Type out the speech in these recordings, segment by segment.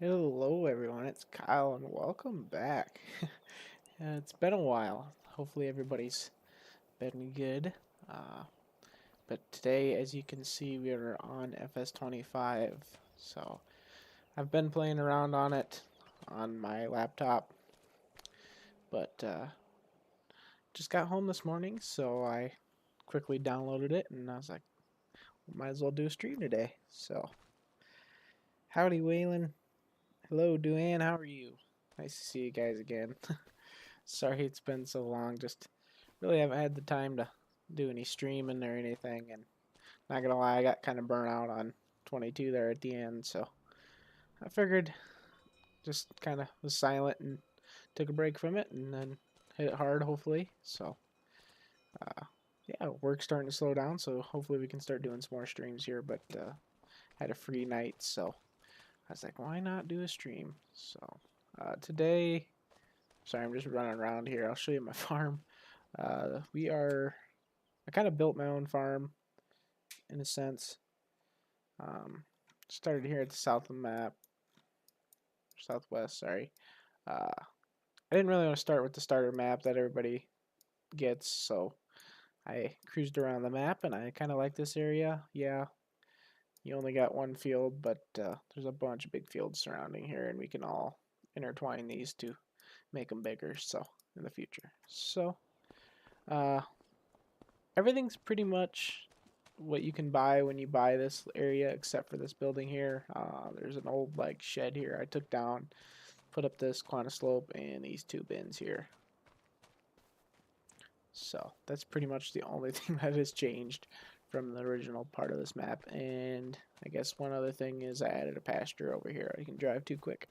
Hello, everyone. It's Kyle, and welcome back. It's been a while. Hopefully, everybody's been good. Uh, but today, as you can see, we are on Fs25. So, I've been playing around on it on my laptop, but just got home this morning, so I quickly downloaded it, and I was like, might as well do a stream today. So, howdy, Waylon. Hello, Duane. How are you? Nice to see you guys again. Sorry it's been so long. Just really haven't had the time to do any streaming or anything. And not gonna lie, I got kind of burnt out on 22 there at the end. So I figured just kind of was silent and took a break from it and then hit it hard, hopefully. So yeah, work's starting to slow down. So hopefully we can start doing some more streams here. But had a free night. So I was like, why not do a stream? So today, sorry, I'm just running around here. I'll show you my farm. We are I kind of built my own farm in a sense. Um, Started here at the south of the map, southwest. Sorry. I didn't really want to start with the starter map that everybody gets, so I cruised around the map, and I kind of like this area. Yeah, you only got one field, but there's a bunch of big fields surrounding here, and we can all intertwine these to make them bigger. So in the future, so uh, everything's pretty much what you can buy when you buy this area, except for this building here. There's an old like shed here I took down, put up this quanta slope and these two bins here. So that's pretty much the only thing that has changed from the original part of this map. And I guess one other thing is I added a pasture over here I can drive to quick.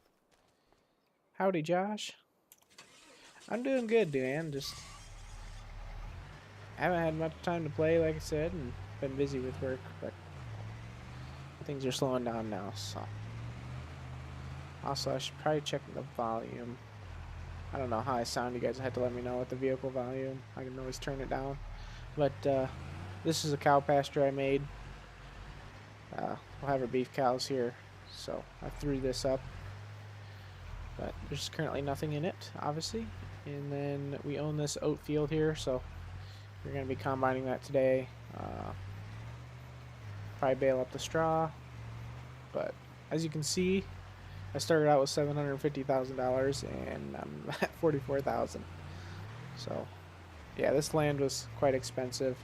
Howdy, Josh. I'm doing good, dude. Just haven't had much time to play, like I said, and been busy with work, but things are slowing down now, so. Also, I should probably check the volume. I don't know how I sound. You guys have to let me know with the vehicle volume. I can always turn it down. But this is a cow pasture I made. We'll have our beef cows here. So I threw this up. But there's currently nothing in it, obviously. And then we own this oat field here, so we're going to be combining that today. Probably bale up the straw. But as you can see, I started out with $750,000 and I'm at $44,000. So, yeah, this land was quite expensive.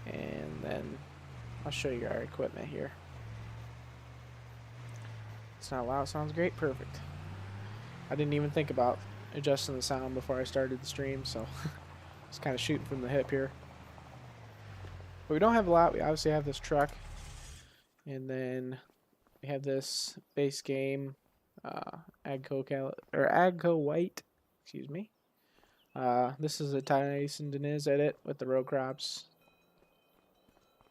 And then I'll show you our equipment here. It's not loud. Sounds great. Perfect. I didn't even think about adjusting the sound before I started the stream, so it's kind of shooting from the hip here. But we don't have a lot. We obviously have this truck, and then we have this base game, Agco White, excuse me. This is a Tyson Deniz edit with the row crops,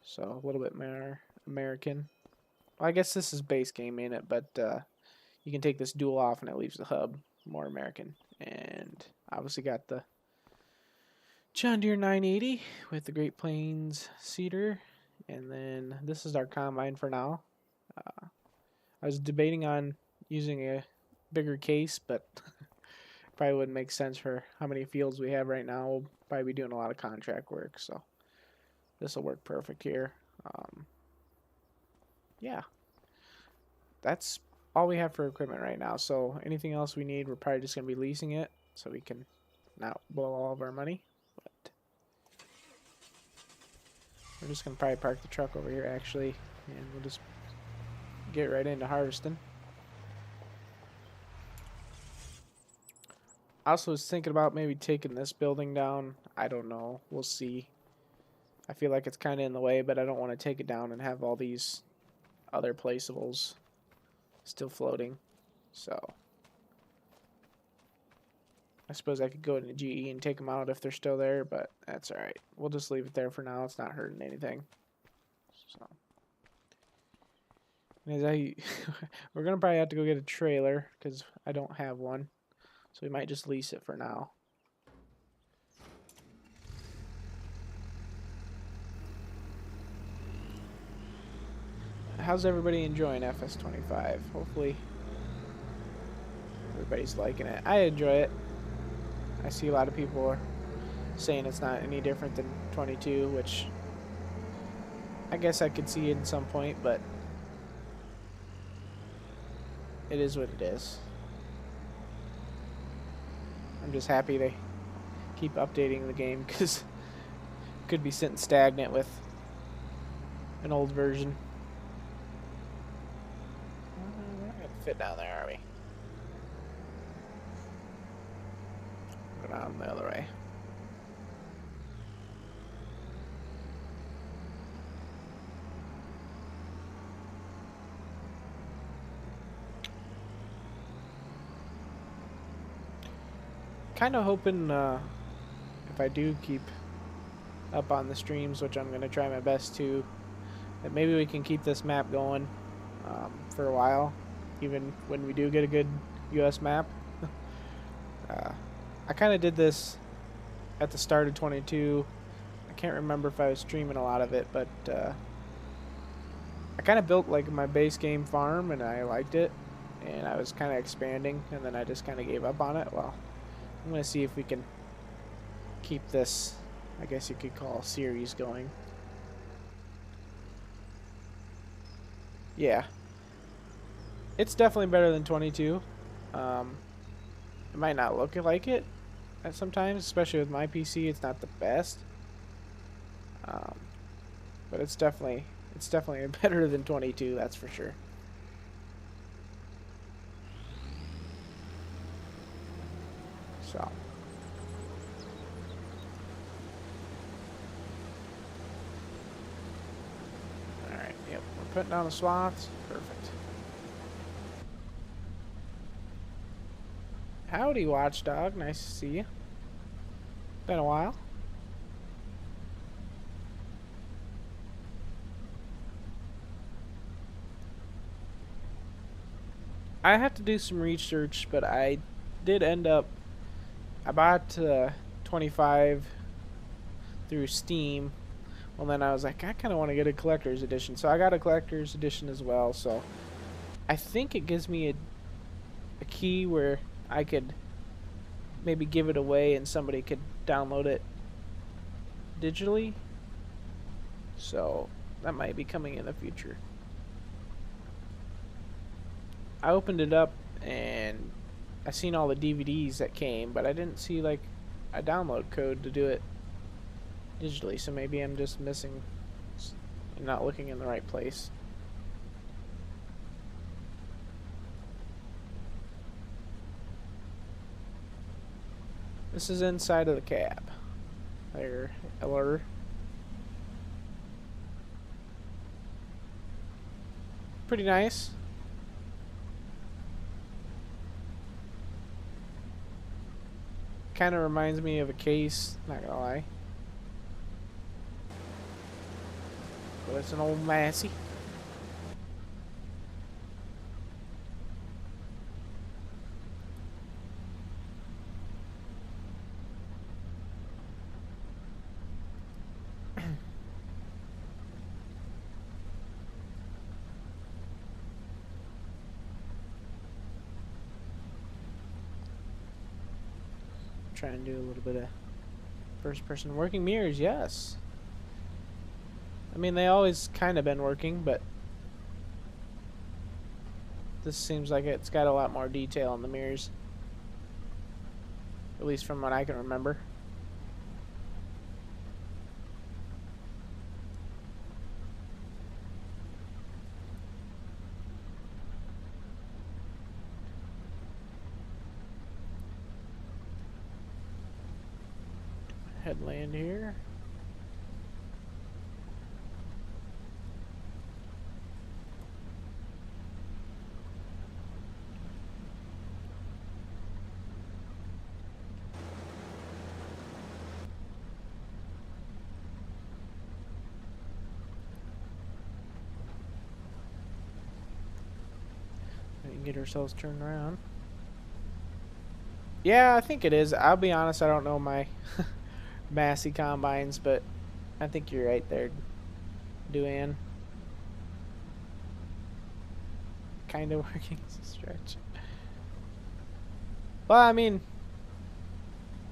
so a little bit more American. Well, I guess this is base game in it, but you can take this dual off and it leaves the hub more American. And obviously got the John Deere 980 with the Great Plains seeder, and then this is our combine for now. I was debating on using a bigger case, but probably wouldn't make sense for how many fields we have right now. We'll probably be doing a lot of contract work, so this will work perfect here. Yeah, that's all we have for equipment right now. So anything else we need, we're probably just going to be leasing it so we can not blow all of our money. But we're just going to probably park the truck over here, actually, and we'll just get right into harvesting. I also was thinking about maybe taking this building down. I don't know. We'll see. I feel like it's kind of in the way, but I don't want to take it down and have all these other placeables still floating. So I suppose I could go into GE and take them out if they're still there, but that's alright. We'll just leave it there for now. It's not hurting anything. So as we're going to probably have to go get a trailer because I don't have one. So we might just lease it for now. how's everybody enjoying Fs25? Hopefully everybody's liking it. I enjoy it. I see a lot of people are saying it's not any different than 22, which I guess I could see at some point, but it is what it is. I'm just happy they keep updating the game, because could be sitting stagnant with an old version. We're not gonna fit down there, are we? Go down the other way. Kind of hoping if I do keep up on the streams, which I'm going to try my best to, that maybe we can keep this map going for a while, even when we do get a good US map. I kind of did this at the start of 22. I can't remember if I was streaming a lot of it, but I kind of built like my base game farm and I liked it, and I was kind of expanding, and then I just kind of gave up on it. Well, I'm going to see if we can keep this, I guess you could call, series going. Yeah. It's definitely better than 22. It might not look like it sometimes, especially with my PC. It's not the best. But it's definitely better than 22, that's for sure. So. Alright, yep, we're putting down the swaths. Perfect. Howdy, Watchdog. Nice to see you. Been a while. I have to do some research, but I did end up... I bought 25 through Steam. Well, then I was like, I kind of want to get a collector's edition. So I got a collector's edition as well. So I think it gives me a key where I could maybe give it away and somebody could download it digitally. So that might be coming in the future. I opened it up and I seen all the DVDs that came, but I didn't see like a download code to do it digitally. So maybe I'm just missing and not looking in the right place. This is inside of the cab. There, Eller. Pretty nice. Kind of reminds me of a case, not gonna lie. But it's an old Massey. Try and do a little bit of first person working mirrors, yes. I mean, they always kind of been working, but this seems like it's got a lot more detail in the mirrors. At least from what I can remember. Headland here. We can get ourselves turned around. Yeah, I think it is. I'll be honest, I don't know my Massey combines, but I think you're right there, Duane. kind of working as a stretch. Well, I mean,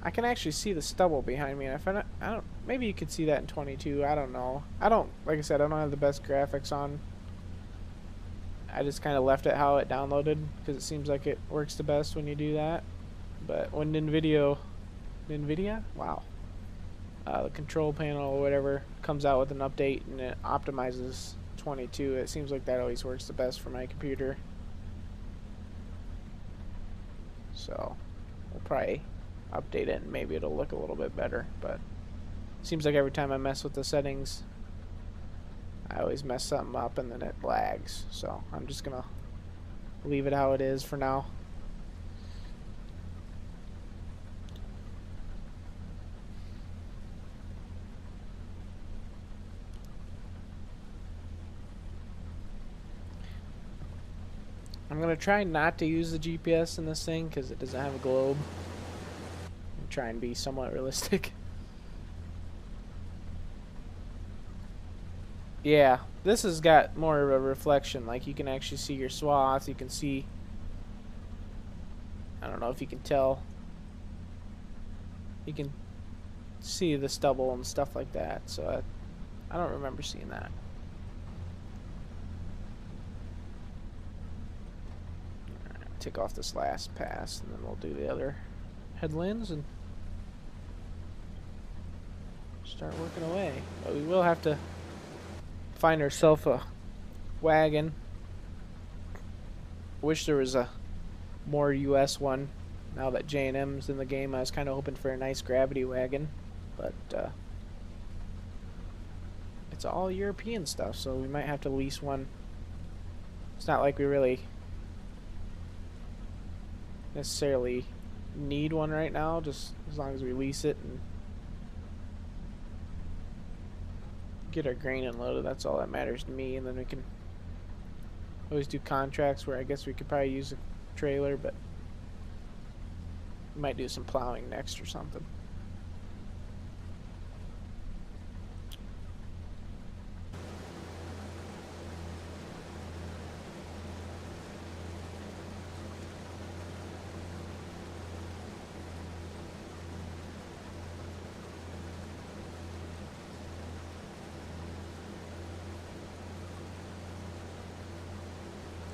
I can actually see the stubble behind me, and if I don't, maybe you could see that in 22. I don't know. I don't, like I said, I don't have the best graphics on. I just kind of left it how it downloaded because it seems like it works the best when you do that. But when NVIDIA, wow, the control panel or whatever comes out with an update and it optimizes 22, it seems like that always works the best for my computer. So we'll probably update it and maybe it'll look a little bit better. But it seems like every time I mess with the settings, I always mess something up and then it lags. So I'm just gonna leave it how it is for now. I'm gonna try not to use the GPS in this thing because it doesn't have a globe. And try and be somewhat realistic. Yeah, this has got more of a reflection. Like you can actually see your swath. You can see. I don't know if you can tell. You can see the stubble and stuff like that. So I don't remember seeing that. Take off this last pass and then we'll do the other headlands and start working away. But we will have to find ourselves a wagon. Wish there was a more US one. Now that J&M's in the game, I was kind of hoping for a nice gravity wagon, but it's all European stuff, so we might have to lease one. It's not like we really necessarily need one right now, just as long as we lease it and get our grain unloaded. That's all that matters to me, and then we can always do contracts where I guess we could probably use a trailer, but we might do some plowing next or something.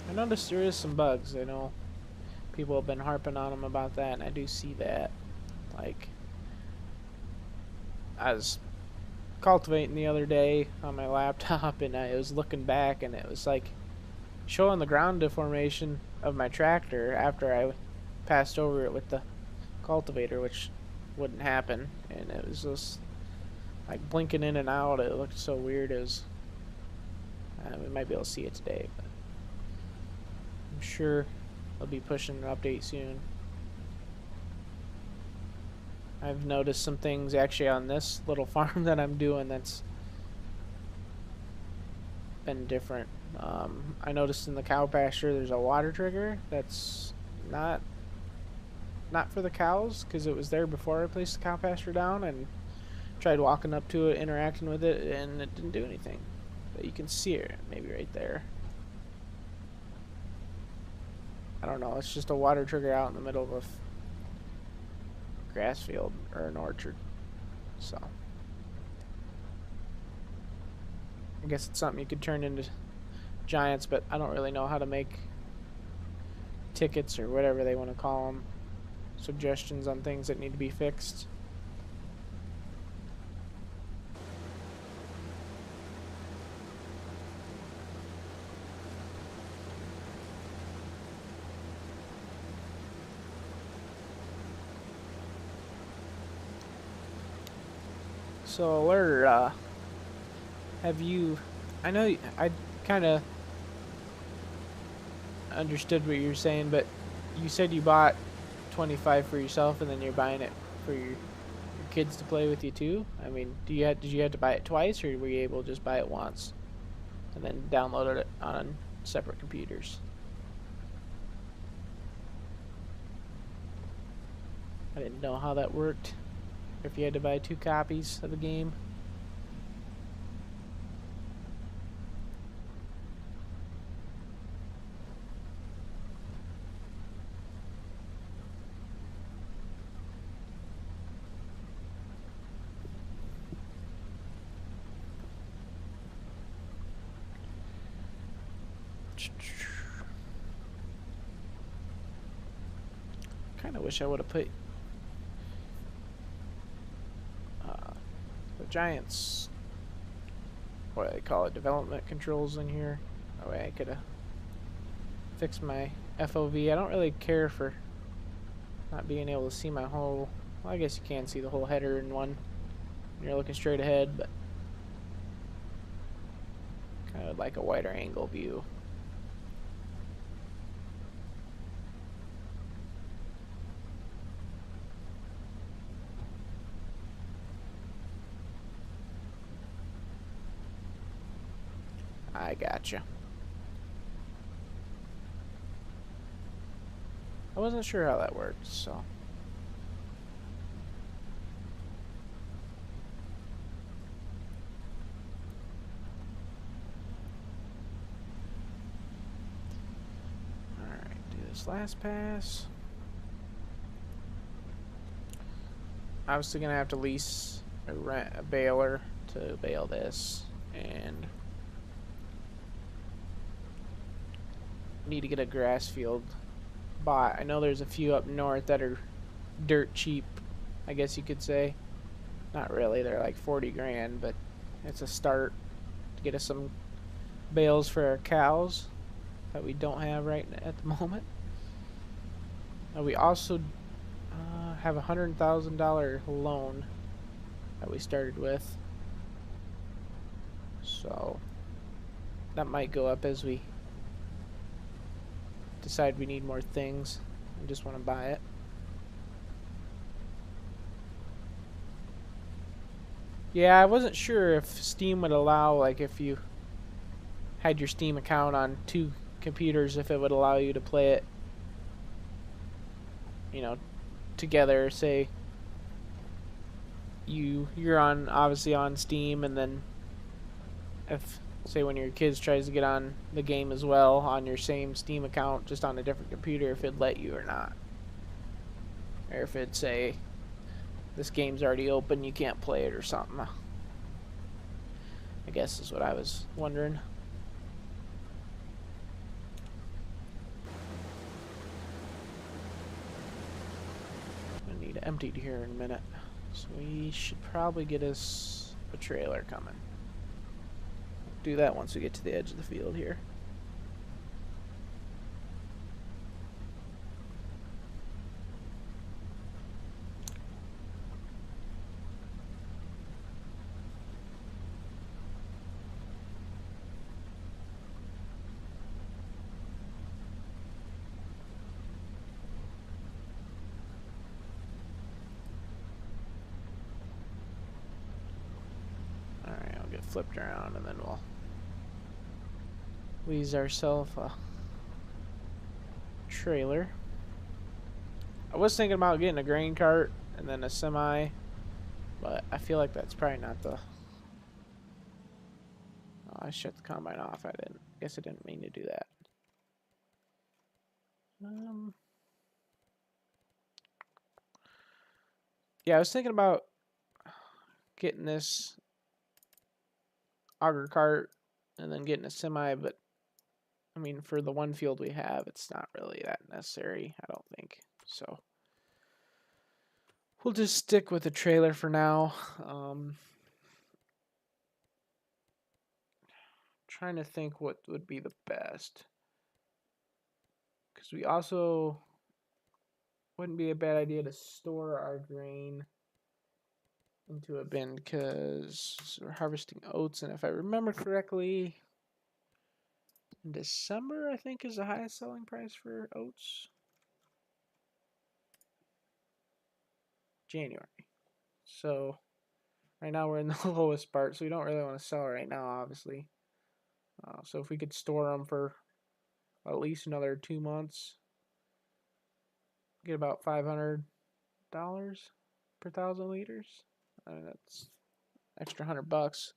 I noticed there is some bugs. I know people have been harping on them about that, and I do see that. Like, I was cultivating the other day on my laptop, and I was looking back, and it was like showing the ground deformation of my tractor after I passed over it with the cultivator, which wouldn't happen, and it was just like blinking in and out. It looked so weird. It was, we might be able to see it today, but I'm sure they'll be pushing an update soon. I've noticed some things actually on this little farm that I'm doing that's been different. I noticed in the cow pasture there's a water trigger that's not for the cows, because it was there before I placed the cow pasture down, and tried walking up to it, interacting with it, and it didn't do anything. But you can see it maybe right there. I don't know, it's just a water trigger out in the middle of a grass field or an orchard. So I guess it's something you could turn into giants, but I don't really know how to make tickets or whatever they want to call them, suggestions on things that need to be fixed. So, where, have you, I know I kind of understood what you're saying, but you said you bought 25 for yourself and then you're buying it for your kids to play with you too? I mean, did you have to buy it twice, or were you able to just buy it once and then download it on separate computers? I didn't know how that worked. If you had to buy 2 copies of the game. Kind of wish I would have put the Giants, what do they call it, development controls in here. That way I could have fixed my FOV. I don't really care for not being able to see my whole, well, I guess you can see the whole header in one when you're looking straight ahead, but kind of like a wider angle view. I gotcha. I wasn't sure how that worked, so. Alright, do this last pass. Obviously gonna have to lease or rent a baler to bale this, and need to get a grass field bought. I know there's a few up north that are dirt cheap, I guess you could say. Not really, they're like 40 grand, but it's a start to get us some bales for our cows that we don't have right at the moment. We also have a $100,000 loan that we started with, so that might go up as we decide we need more things and just want to buy it. Yeah, I wasn't sure if Steam would allow, like if you had your Steam account on 2 computers, if it would allow you to play it, you know, together. Say you're on, obviously on Steam, and then if, say, when your kids tries to get on the game as well on your same Steam account, just on a different computer, if it'd let you or not. Or if it'd say, this game's already open, you can't play it or something. I guess is what I was wondering. I'm gonna need it emptied here in a minute. So we should probably get us a trailer coming. Do that once we get to the edge of the field here. Alright, I'll get flipped around and then we'll lease ourselves a trailer. I was thinking about getting a grain cart and then a semi, but I feel like that's probably not the... Oh, I shut the combine off. I guess I didn't mean to do that. Yeah, I was thinking about getting this auger cart and then getting a semi, but I mean, for the one field we have, it's not really that necessary, I don't think. So we'll just stick with the trailer for now. Trying to think what would be the best, because we also wouldn't be a bad idea to store our grain into a bin, because we're harvesting oats, and if I remember correctly, in December I think is the highest selling price for oats. January. So right now we're in the lowest part, so we don't really want to sell right now, obviously. So if we could store them for at least another 2 months, get about $500 per 1,000 liters. I mean, that's extra $100.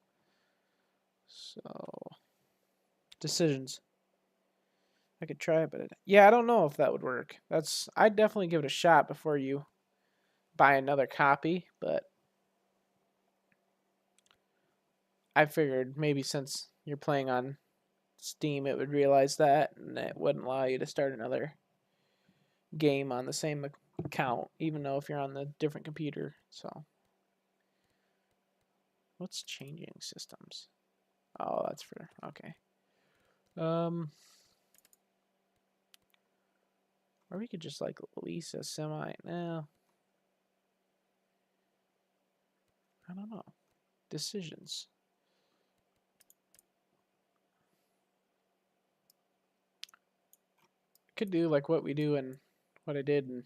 So decisions. I could try it, but yeah, I don't know if that would work. I'd definitely give it a shot before you buy another copy, but I figured maybe since you're playing on Steam, it would realize that, and it wouldn't allow you to start another game on the same account, even though if you're on the different computer. So, what's changing systems? Oh, that's for okay. Or we could just like lease a semi. No, I don't know. Decisions. Could do like what we do and what I did in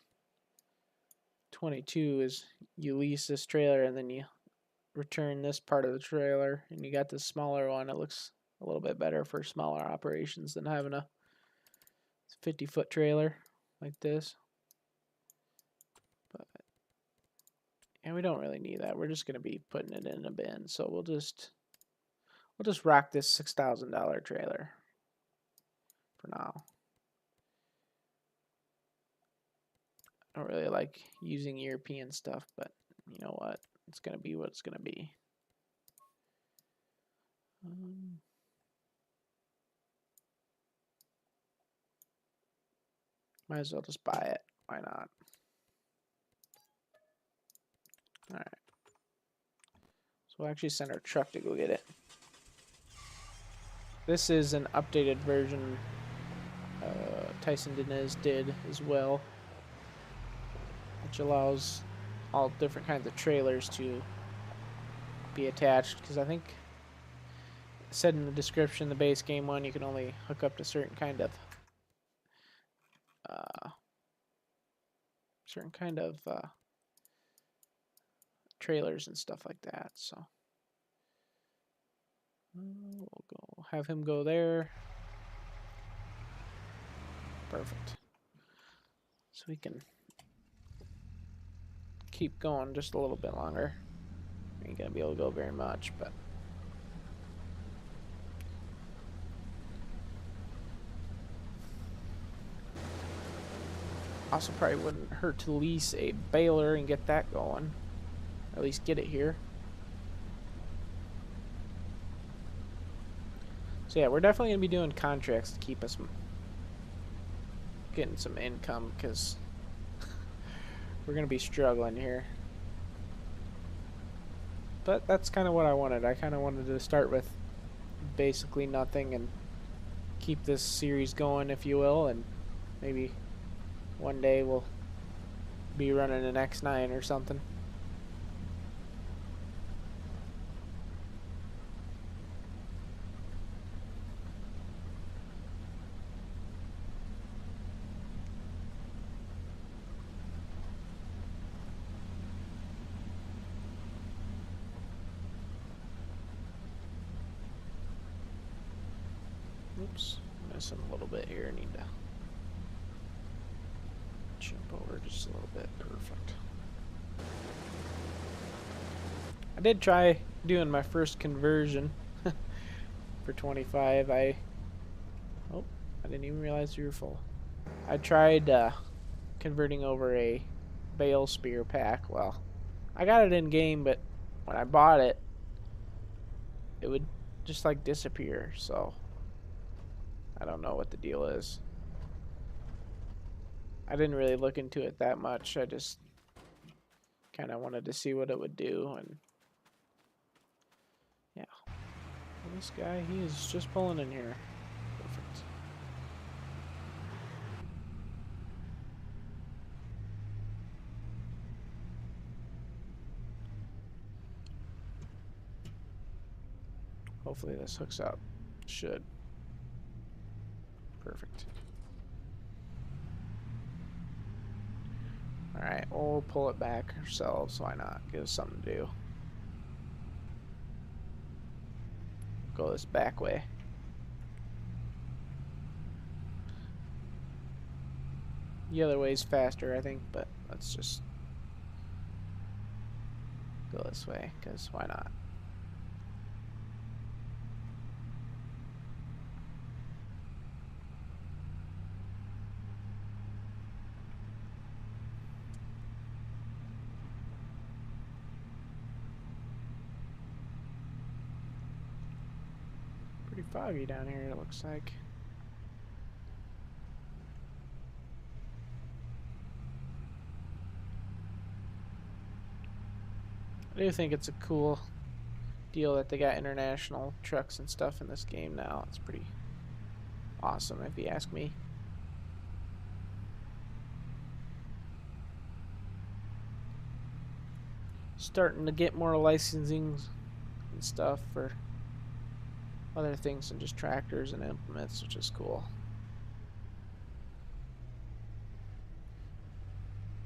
22 is you lease this trailer and then you return this part of the trailer and you got this smaller one. It looks a little bit better for smaller operations than having a 50-foot trailer like this. But and we don't really need that. We're just gonna be putting it in a bin, so we'll just rock this $6,000 trailer for now. I don't really like using European stuff, but you know what? It's gonna be what it's gonna be. Might as well just buy it. Why not? Alright. So we'll actually send our truck to go get it. This is an updated version Tyson Dines did as well, which allows all different kinds of trailers to be attached, because I think it said in the description the base game one you can only hook up to certain kind of trailers and stuff like that. So we'll go have him go there. Perfect. So we can keep going just a little bit longer. We ain't gonna be able to go very much, but also probably wouldn't hurt to lease a baler and get that going. Or at least get it here. So yeah, we're definitely gonna be doing contracts to keep us getting some income, because we're gonna be struggling here. But that's kind of what I wanted. I kind of wanted to start with basically nothing and keep this series going, if you will, and maybe one day we'll be running an X9 or something. Oops, missing a little bit here. I need to jump over just a little bit. Perfect. I did try doing my first conversion for 25. I didn't even realize you were full. I tried converting over a bale spear pack. Well, I got it in game, but when I bought it, it would just like disappear. So I don't know what the deal is. I didn't really look into it that much. I just kind of wanted to see what it would do, and yeah. Well, this guy, he is just pulling in here. Perfect. Hopefully this hooks up. Should. Perfect. Alright, we'll pull it back ourselves. Why not? Give us something to do. Go this back way. The other way's faster, I think, but let's just go this way, because why not? Pretty foggy down here, it looks like. I do think it's a cool deal that they got international trucks and stuff in this game now. It's pretty awesome, if you ask me. Starting to get more licensing and stuff for other things than just tractors and implements, which is cool.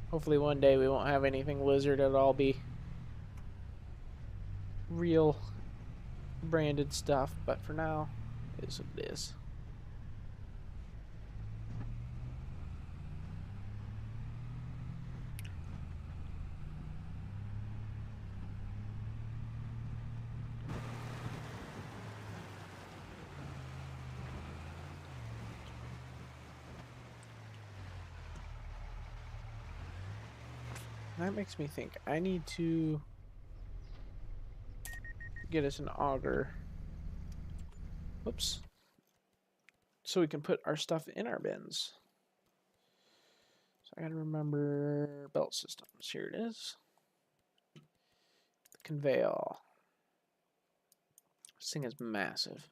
Hopefully one day we won't have anything Lizard. It'll all be real branded stuff, but for now, it is what it is. That makes me think I need to get us an auger. Whoops. So we can put our stuff in our bins. So I gotta remember belt systems. Here it is. The conveyor. This thing is massive.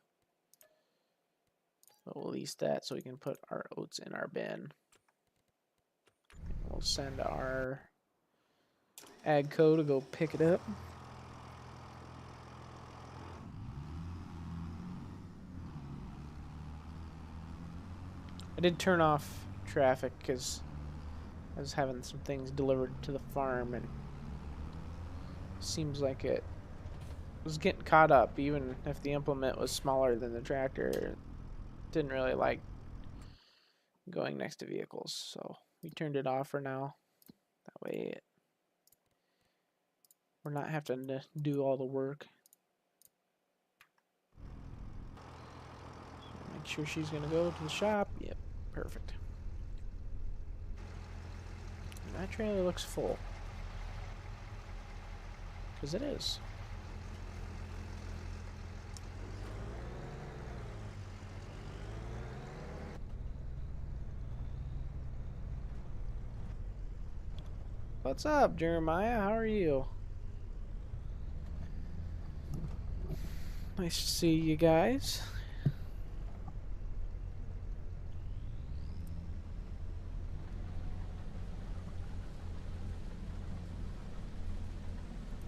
We'll release that so we can put our oats in our bin. We'll send our AGCO to go pick it up. I did turn off traffic because I was having some things delivered to the farm, and it seems like it was getting caught up. Even if the implement was smaller than the tractor, it didn't really like going next to vehicles, so we turned it off for now. That way we're not having to do all the work. So make sure she's gonna go to the shop. Yep, perfect. And that trailer looks full, because it is. What's up, Jeremiah? How are you? Nice to see you guys.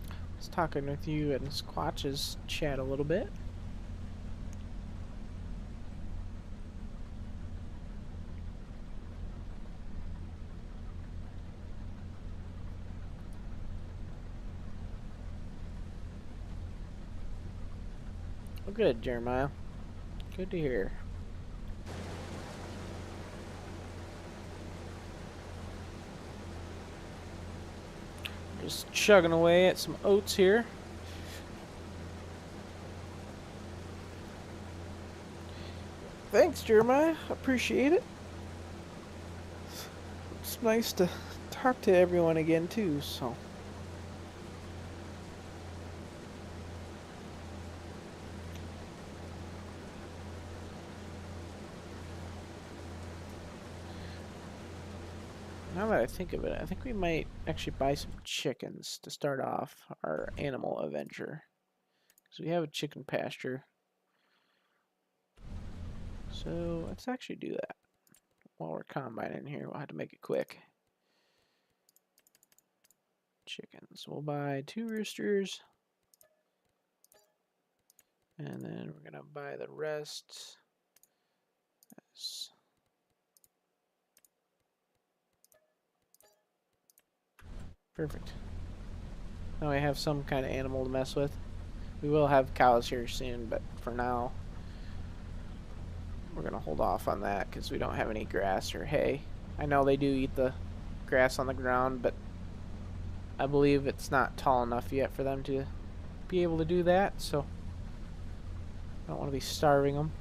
I was talking with you and Squatch's chat a little bit. Well, good, Jeremiah. Good to hear. Just chugging away at some oats here. Thanks, Jeremiah. Appreciate it. It's nice to talk to everyone again, too, so. Now that I think of it, I think we might actually buy some chickens to start off our animal adventure. Because we have a chicken pasture. So let's actually do that. While we're combining here, we'll have to make it quick. Chickens. We'll buy 2 roosters. And then we're going to buy the rest. Yes. Perfect. Now we have some kind of animal to mess with. We will have cows here soon, but for now, we're going to hold off on that because we don't have any grass or hay. I know they do eat the grass on the ground, but I believe it's not tall enough yet for them to be able to do that, so I don't want to be starving them.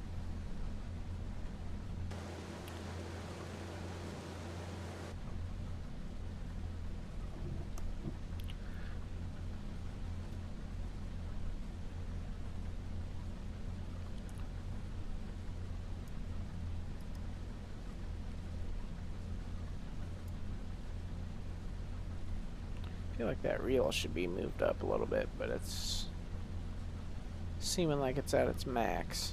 I feel like that reel should be moved up a little bit, but it's seeming like it's at its max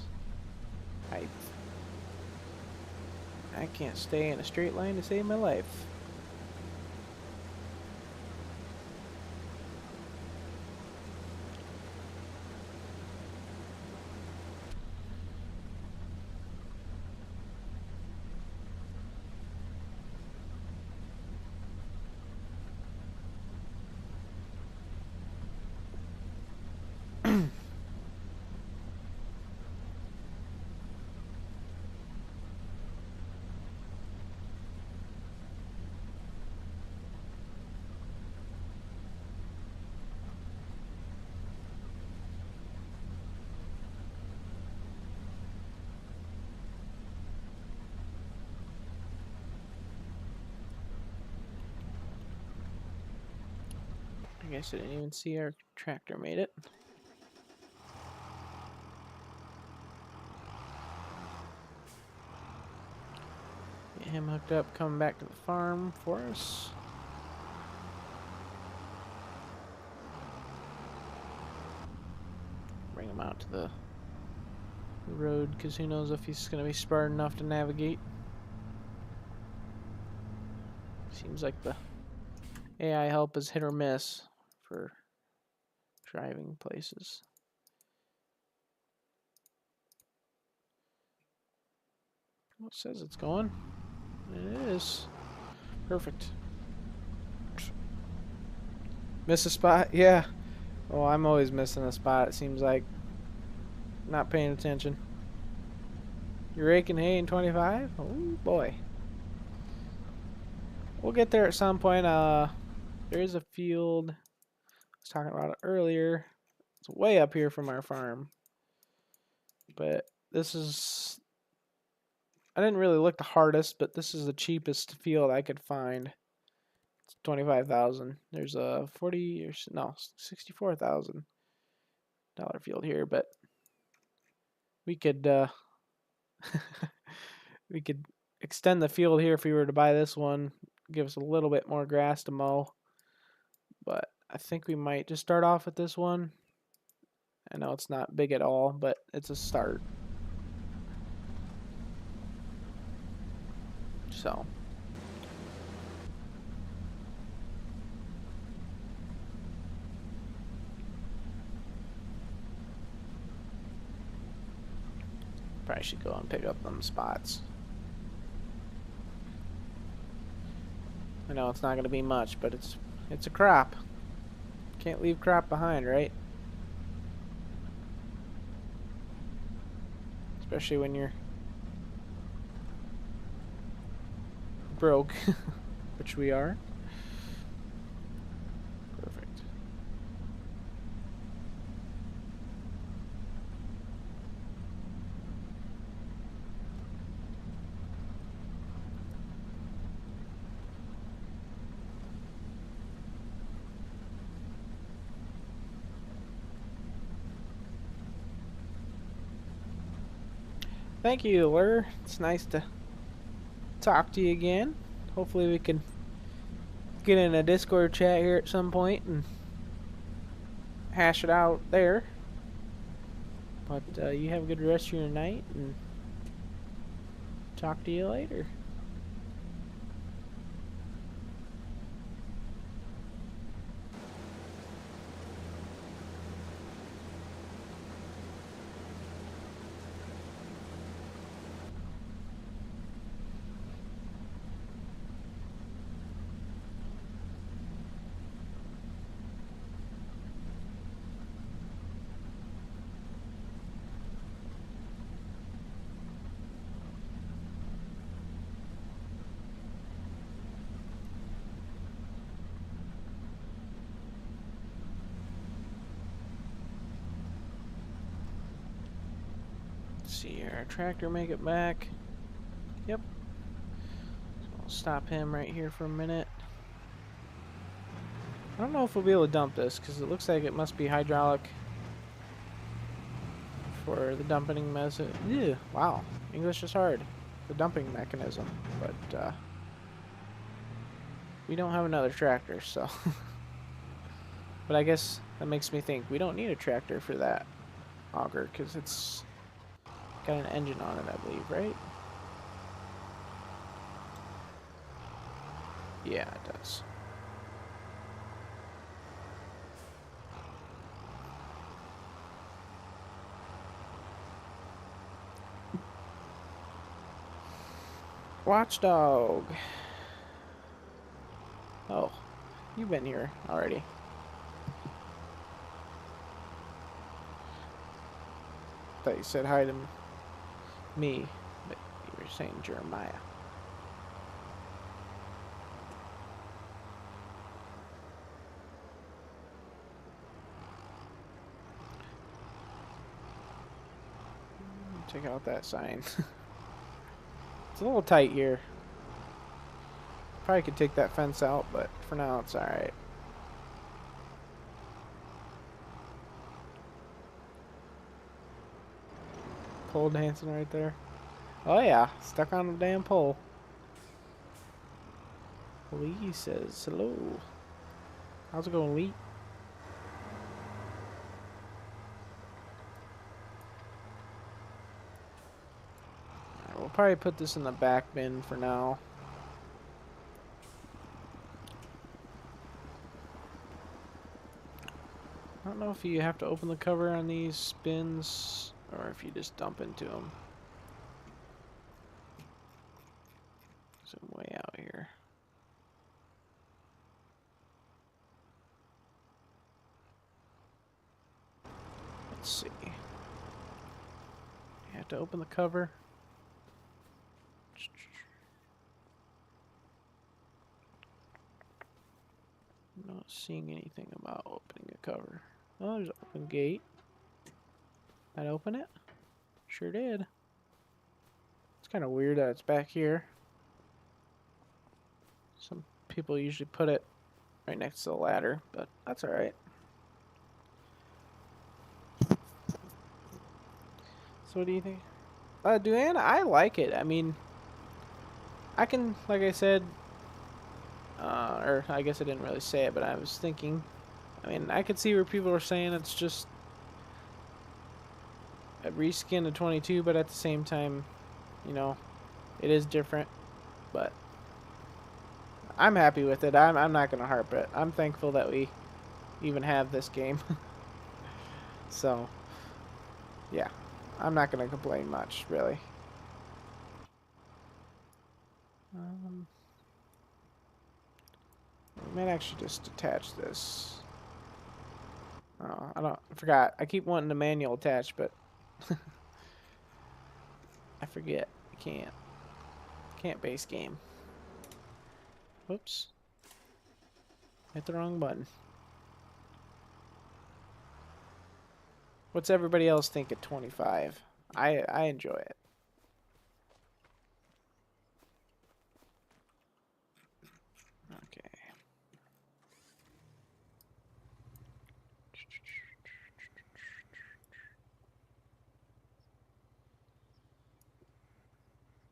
height. I can't stay in a straight line to save my life. I guess I didn't even see our tractor made it. Get him hooked up, coming back to the farm for us. Bring him out to the road, because who knows if he's going to be smart enough to navigate. Seems like the AI help is hit or miss for driving places. Well, it says it's going. It is. Perfect. Miss a spot? Yeah. Oh, I'm always missing a spot, it seems like. Not paying attention. You're raking hay in 25? Oh, boy. We'll get there at some point. There is a field. I was talking about it earlier. It's way up here from our farm. But this is... I didn't really look the hardest, but this is the cheapest field I could find. It's 25,000. There's a 40 or no, $64,000 field here, but we could we could extend the field here if we were to buy this one. Give us a little bit more grass to mow, but I think we might just start off with this one. I know it's not big at all, but it's a start. So probably should go and pick up them spots. I know it's not going to be much, but it's a crop. Can't leave crop behind, right? Especially when you're broke, which we are. Perfect. Thank you, Lur. It's nice to talk to you again. Hopefully we can get in a Discord chat here at some point and hash it out there. But you have a good rest of your night, and talk to you later. See our tractor make it back. Yep. So we'll stop him right here for a minute. I don't know if we'll be able to dump this because it looks like it must be hydraulic for the dumping method. Ew, wow, English is hard. The dumping mechanism, but we don't have another tractor, so But I guess that makes me think we don't need a tractor for that auger because it's got an engine on it, I believe, right? Yeah, it does. Watchdog. Oh, you've been here already. Thought you said hi to me, but you were saying Jeremiah. Check out that sign. It's a little tight here. Probably could take that fence out, but for now it's alright. Pole dancing right there. Oh yeah, stuck on a damn pole. Lee says hello. How's it going, Lee? Alright, we'll probably put this in the back bin for now. I don't know if you have to open the cover on these bins or if you just dump into them. So I'm way out here. Let's see. You have to open the cover. I'm not seeing anything about opening a cover. Oh, there's an open gate. I'd open it? Sure did. It's kind of weird that it's back here. Some people usually put it right next to the ladder, but that's alright. So what do you think? Duane, I like it. I mean, I can, like I said, or I guess I didn't really say it, but I was thinking, I mean, I could see where people are saying it's just a reskin of 22, but at the same time, you know, it is different, but I'm happy with it. I'm not going to harp it. I'm thankful that we even have this game. So, yeah, I'm not going to complain much, really. We might actually just attach this. Oh, I forgot. I keep wanting the manual attached, but I forget. I can't. Can't base game. Whoops. Hit the wrong button. What's everybody else think at 25? I enjoy it. Okay.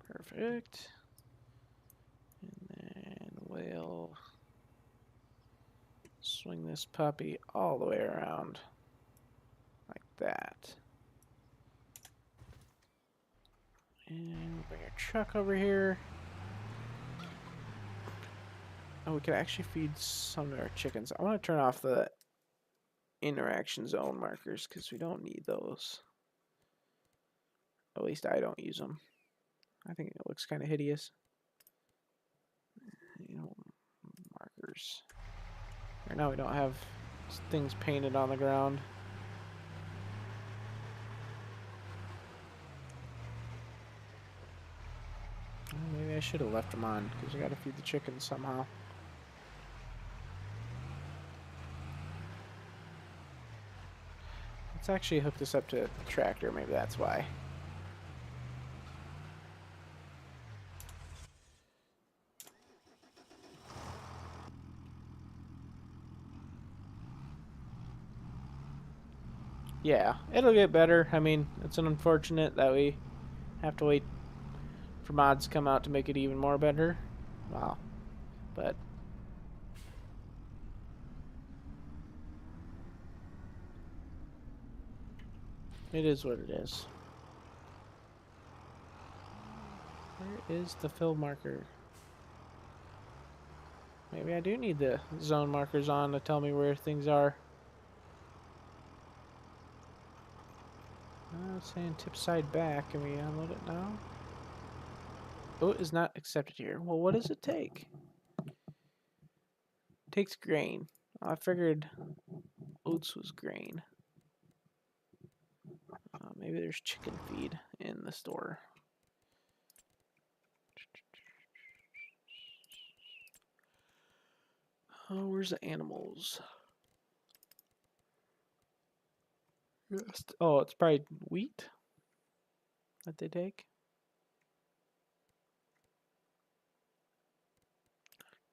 Perfect. And then we'll swing this puppy all the way around like that. And bring our truck over here. Oh, we can actually feed some of our chickens. I want to turn off the interaction zone markers because we don't need those. At least I don't use them. I think it looks kind of hideous. You know, markers. Right now we don't have things painted on the ground. Maybe I should have left them on because I got to feed the chickens somehow. Let's actually hook this up to the tractor. Maybe that's why. Yeah, it'll get better. I mean, it's unfortunate that we have to wait for mods to come out to make it even more better. Wow. But It is what it is. Where is the fill marker? Maybe I do need the zone markers on to tell me where things are. It's saying tip side back. Can we unload it now? Oh, it is not accepted here. Well, what does it take? It takes grain. I figured oats was grain. Maybe there's chicken feed in the store. Oh, where's the animals? Yes. Oh, it's probably wheat that they take.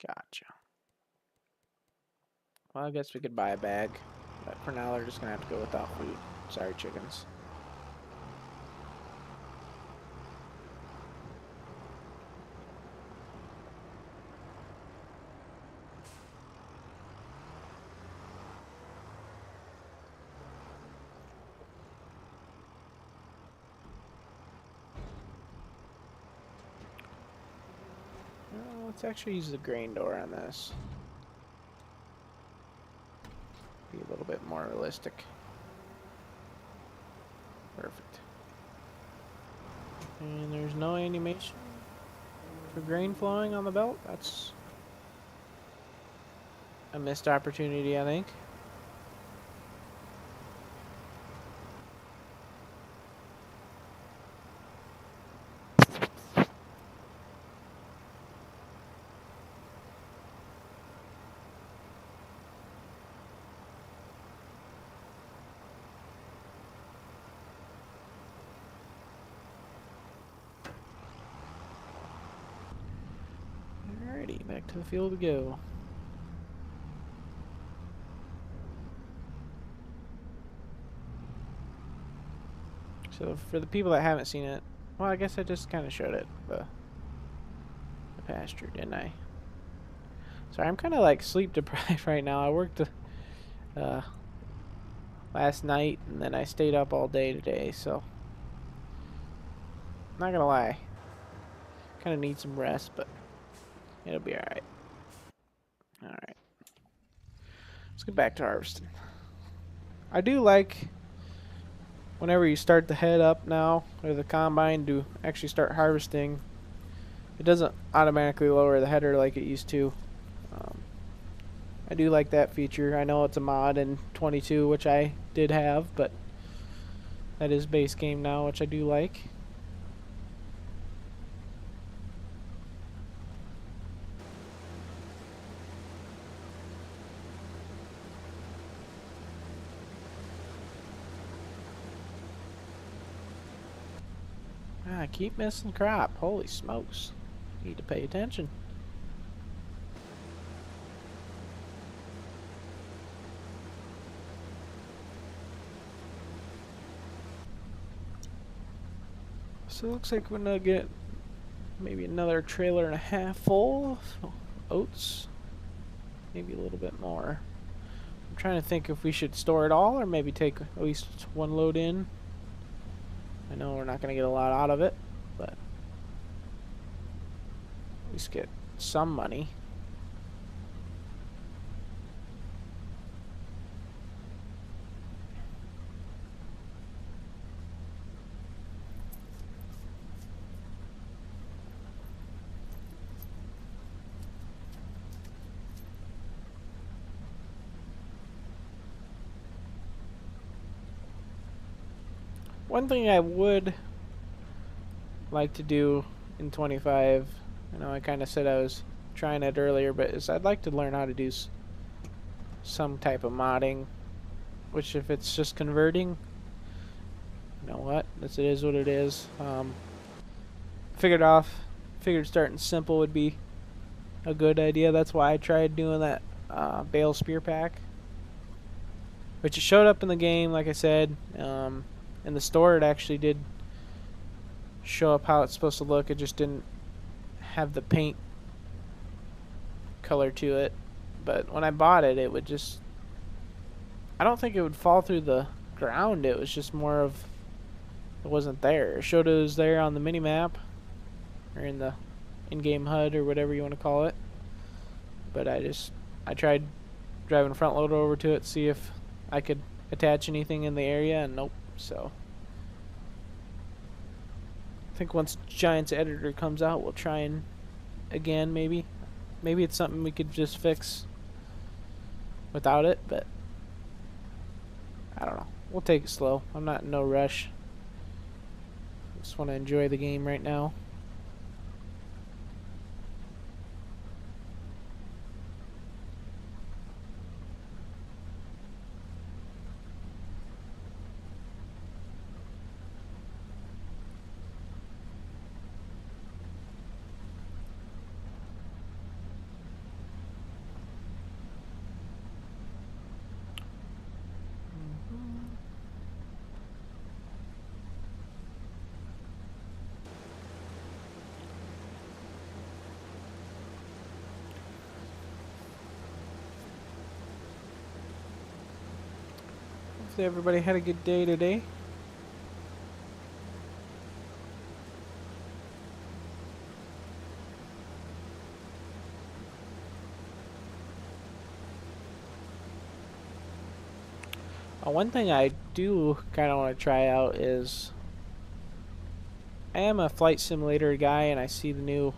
Gotcha. Well, I guess we could buy a bag, but for now they're just gonna have to go without food. Sorry, chickens. Let's actually use the grain door on this. Be a little bit more realistic. Perfect. And there's no animation for grain flowing on the belt. That's a missed opportunity, I think. Alrighty, back to the field we go. So for the people that haven't seen it, well, I guess I just kind of showed it, the pasture, didn't I? Sorry, I'm kind of like sleep deprived right now. I worked last night and then I stayed up all day today, so not gonna lie, kind of need some rest, but it'll be alright. Alright. Let's get back to harvesting. I do like whenever you start the head up now, or the combine, to actually start harvesting, it doesn't automatically lower the header like it used to. I do like that feature. I know it's a mod in 22, which I did have, but that is base game now, which I do like. I keep missing crop. Holy smokes. Need to pay attention. So it looks like we're gonna get maybe another trailer and a half full of oats. Maybe a little bit more. I'm trying to think if we should store it all or maybe take at least one load in. I know we're not gonna get a lot out of it, but at least get some money. One thing I would like to do in 25, I know I kind of said I was trying it earlier, but is I'd like to learn how to do some type of modding, which if it's just converting, you know what, it is what it is. Figured starting simple would be a good idea. That's why I tried doing that bale spear pack, which it showed up in the game, like I said. In the store, it actually did show up how it's supposed to look. It just didn't have the paint color to it. But when I bought it, it would just... I don't think it would fall through the ground. It was just more of it wasn't there. It showed it was there on the mini map or in the in-game HUD or whatever you want to call it. But I tried driving front loader over to it, see if I could attach anything in the area, and nope. So I think once Giant's editor comes out, we'll try and again maybe it's something we could just fix without it, but I don't know. We'll take it slow. I'm not in no rush. Just want to enjoy the game right now. Hopefully everybody had a good day today. One thing I do kind of want to try out is I am a flight simulator guy, and I see the new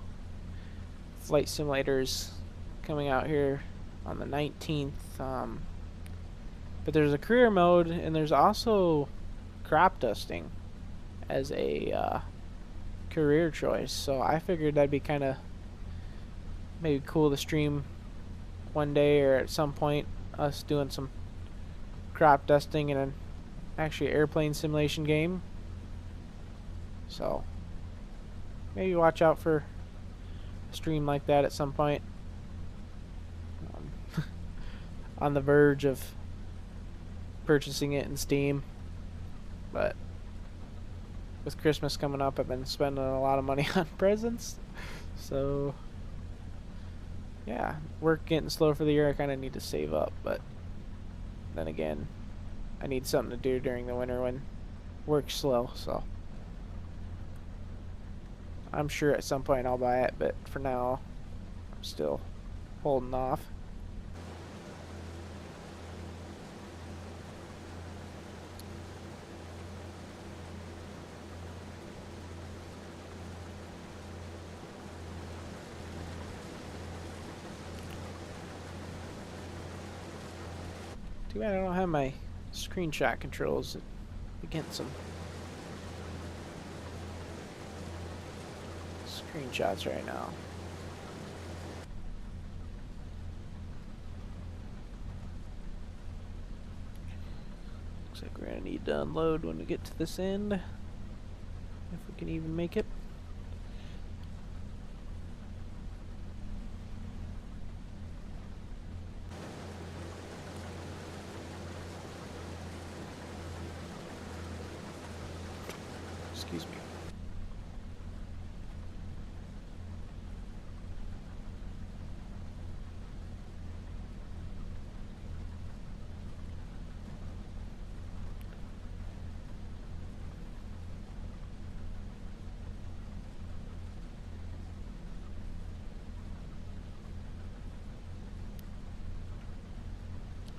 flight simulators coming out here on the 19th. But there's a career mode, and there's also crop dusting as a career choice. So I figured that'd be kind of maybe cool to stream one day or at some point, us doing some crop dusting in an actually airplane simulation game. So maybe watch out for a stream like that at some point. On the verge of purchasing it in Steam, but with Christmas coming up, I've been spending a lot of money on presents. So yeah, work getting slow for the year. I kind of need to save up, but then again, I need something to do during the winter when work's slow. So I'm sure at some point I'll buy it, but for now, I'm still holding off. Too bad I don't have my screenshot controls against some screenshots right now. Looks like we're gonna need to unload when we get to this end, if we can even make it. Excuse me.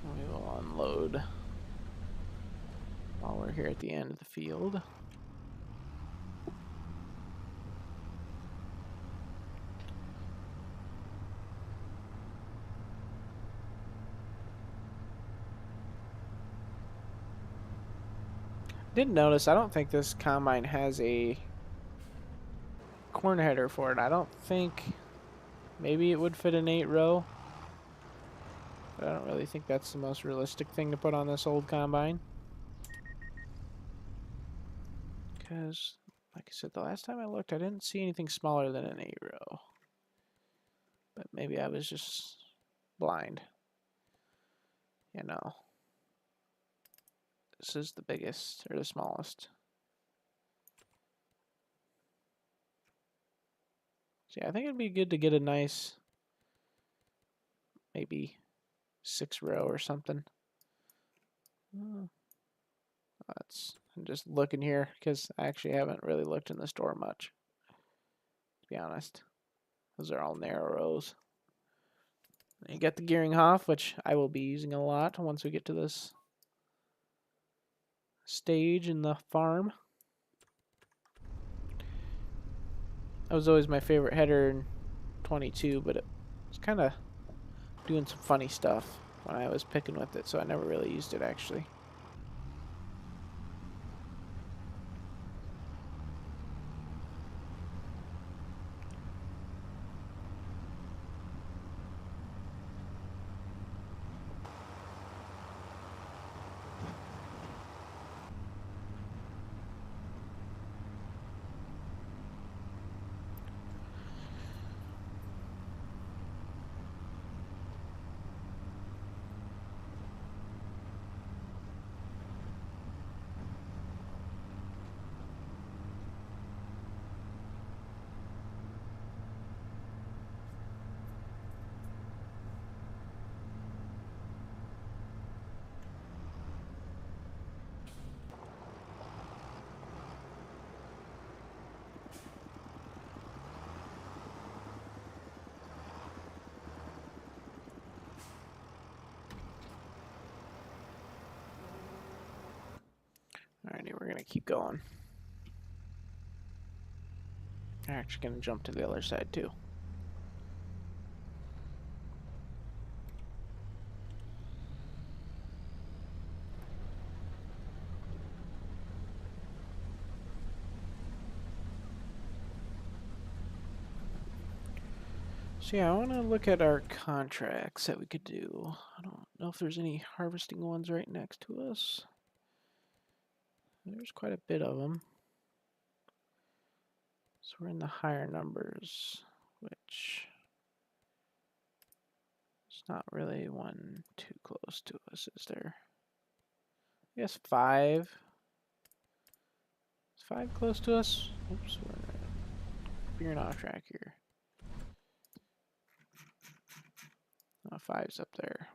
We will unload while we're here at the end of the field. Didn't notice, I don't think this combine has a corn header for it. I don't think, maybe it would fit an 8-row, but I don't really think that's the most realistic thing to put on this old combine. Because, like I said, the last time I looked, I didn't see anything smaller than an 8-row. But maybe I was just blind. You know. This is the biggest, or the smallest. So yeah, I think it'd be good to get a nice, maybe 6-row or something. I'm just looking here because I actually haven't really looked in the store much, to be honest. Those are all narrow rows. You got the gearing Hoff, which I will be using a lot once we get to this stage in the farm. That was always my favorite header in 22, but it was kind of doing some funny stuff when I was picking with it, so I never really used it actually. Alrighty, we're gonna keep going. I'm actually gonna jump to the other side too. So yeah, I want to look at our contracts that we could do. I don't know if there's any harvesting ones right next to us. There's quite a bit of them. So we're in the higher numbers, which is not really one too close to us, is there? I guess 5. Is 5 close to us? Oops, we're veering off track here. Oh, 5's up there.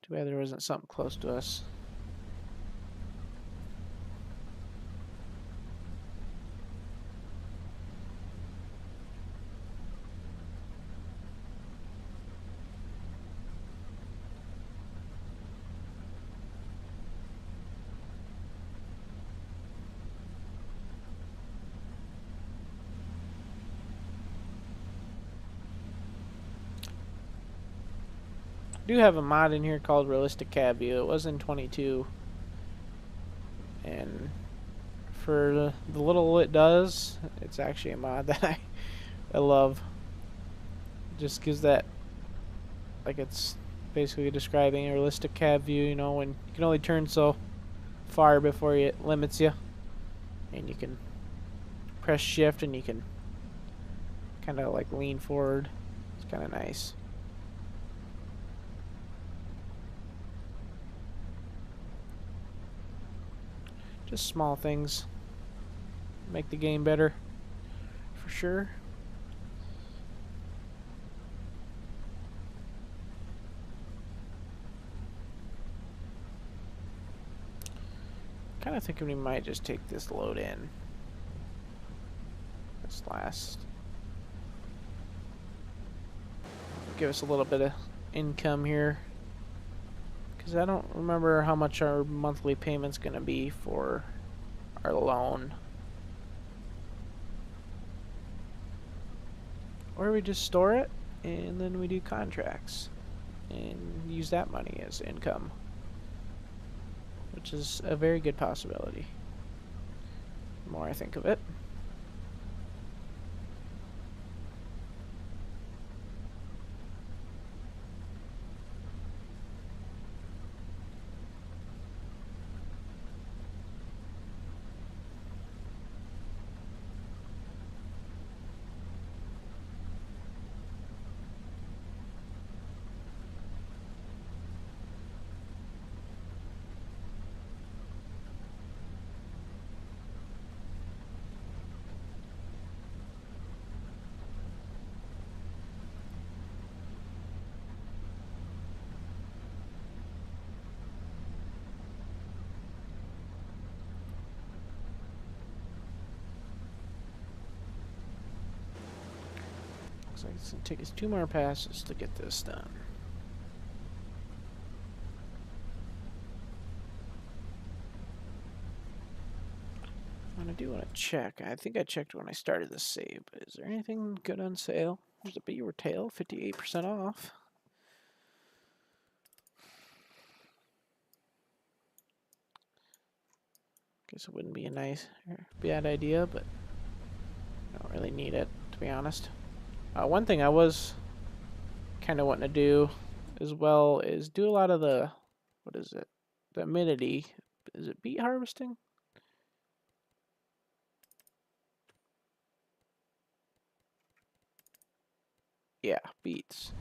Too bad there wasn't something close to us. I do have a mod in here called Realistic Cab View. It was in 22. And for the little it does, it's actually a mod that I love. It just gives that, like, it's basically describing a realistic cab view, you know, when you can only turn so far before it limits you. And you can press shift and you can kind of like lean forward. It's kind of nice. Just small things make the game better, for sure. Kind of thinking we might just take this load in. This last. Give us a little bit of income here. Because I don't remember how much our monthly payment's going to be for our loan. Or we just store it and then we do contracts and use that money as income, which is a very good possibility the more I think of it. Looks like it's going to take us 2 more passes to get this done. I do want to check. I think I checked when I started this save, but is there anything good on sale? There's a beaver tail, 58% off. Guess it wouldn't be a nice or bad idea, but I don't really need it, to be honest. One thing I was kind of wanting to do as well is do a lot of the, what is it? The amenity. Is it beet harvesting? Yeah, beets.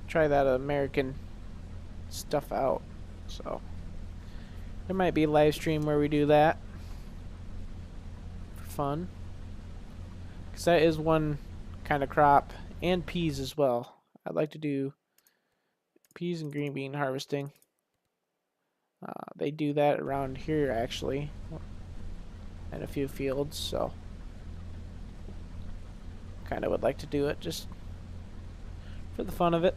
Try that American stuff out. So there might be a live stream where we do that for fun. Because that is one kind of crop, and peas as well. I'd like to do peas and green bean harvesting. They do that around here actually, in a few fields, so kind of would like to do it just for the fun of it.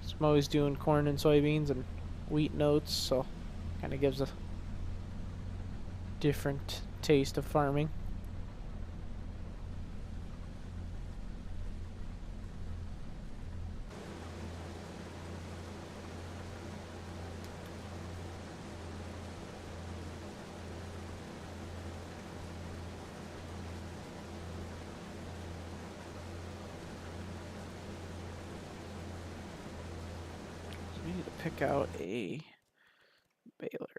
So I'm always doing corn and soybeans and wheat and oats, so kind of gives a different taste of farming. We need to pick out a baler.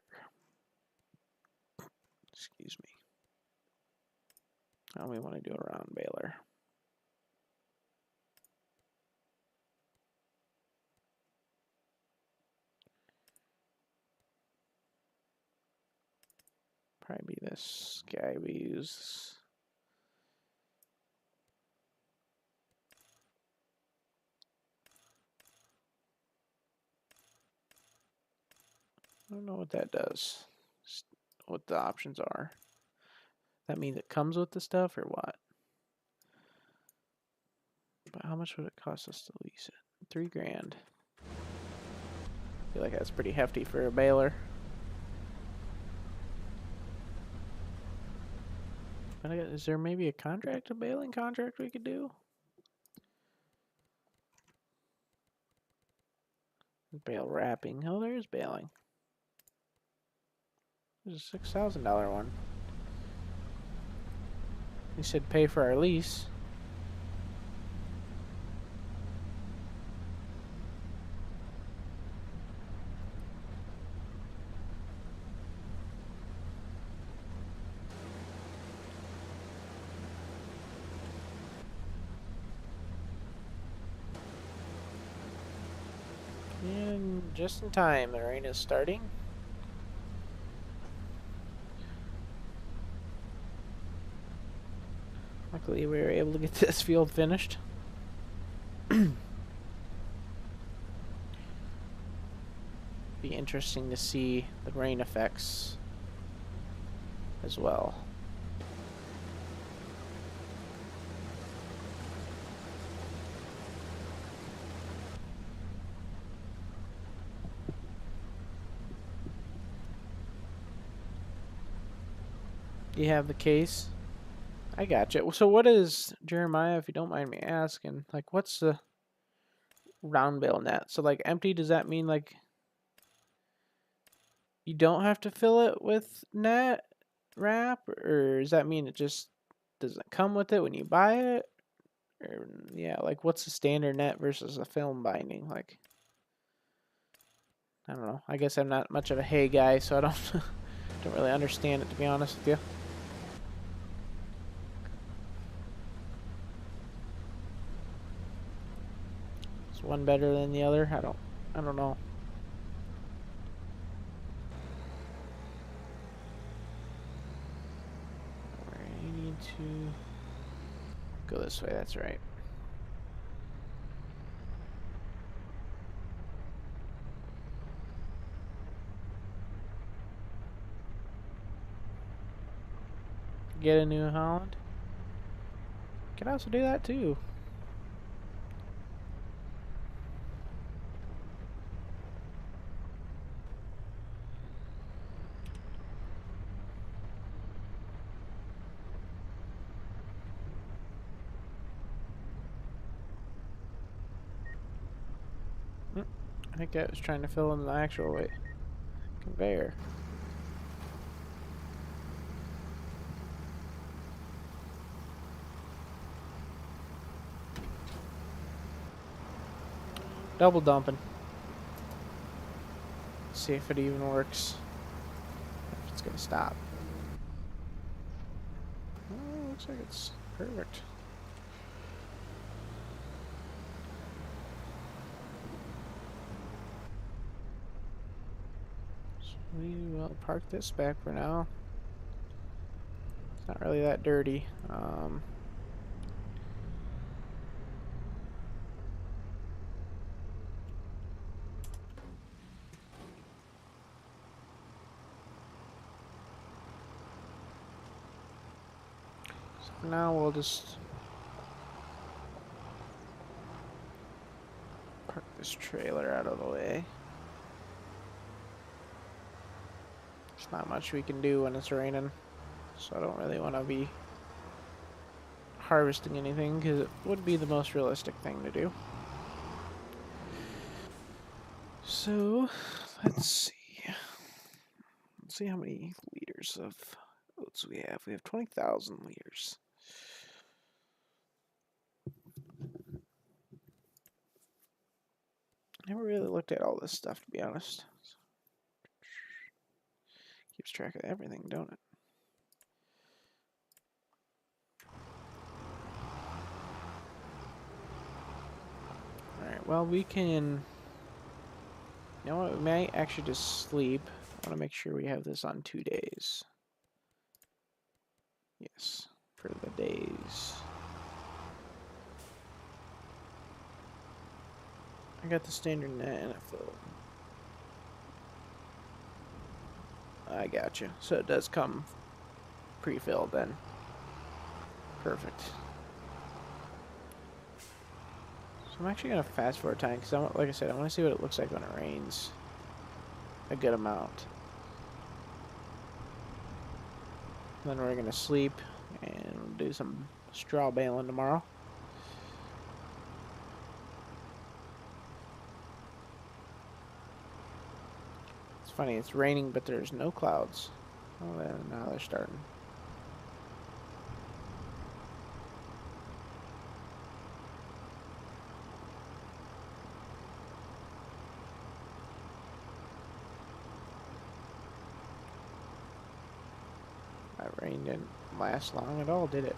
Excuse me. Now we want to do a round baler. Probably be this guy we use. I don't know what that does. Just what the options are. That means it comes with the stuff or what? But how much would it cost us to lease it? 3 grand. I feel like that's pretty hefty for a baler. But is there maybe a baling contract we could do? Bale wrapping. Oh, there is baling. There's a $6,000 one. He said pay for our lease. And just in time, the rain is starting. Luckily, we were able to get this field finished. Be interesting to see the rain effects as well. You have the case? I gotcha. So what is, Jeremiah, if you don't mind me asking, like what's the round bale net? So like empty, does that mean like you don't have to fill it with net wrap? Or does that mean it just doesn't come with it when you buy it? Or yeah, like what's the standard net versus a film binding? Like, I don't know. I guess I'm not much of a hay guy, so I don't don't really understand it, to be honest with you. Is one better than the other? I don't know. I need to go this way, that's right. Get a New Holland? Can also do that too. I think I was trying to fill in the actual conveyor. Double dumping. See if it even works. If it's gonna stop. Oh, looks like it's perfect. So we will park this back for now. It's not really that dirty. So for now we'll just park this trailer out of the way. There's not much we can do when it's raining, so I don't really want to be harvesting anything because it would be the most realistic thing to do. So let's see. Let's see how many liters of oats we have. We have 20,000 liters. Never really looked at all this stuff, to be honest. Keeps track of everything, don't it? Alright, well, we can... You know what? We might actually just sleep. I want to make sure we have this on 2 days. Yes, for the days. I got the standard net and it filled. I gotcha. So it does come pre-filled then. Perfect. So I'm actually going to fast forward time because, like I said, I want to see what it looks like when it rains. A good amount. Then we're going to sleep and do some straw baling tomorrow. It's funny, it's raining, but there's no clouds. Oh, now they're starting. That rain didn't last long at all, did it?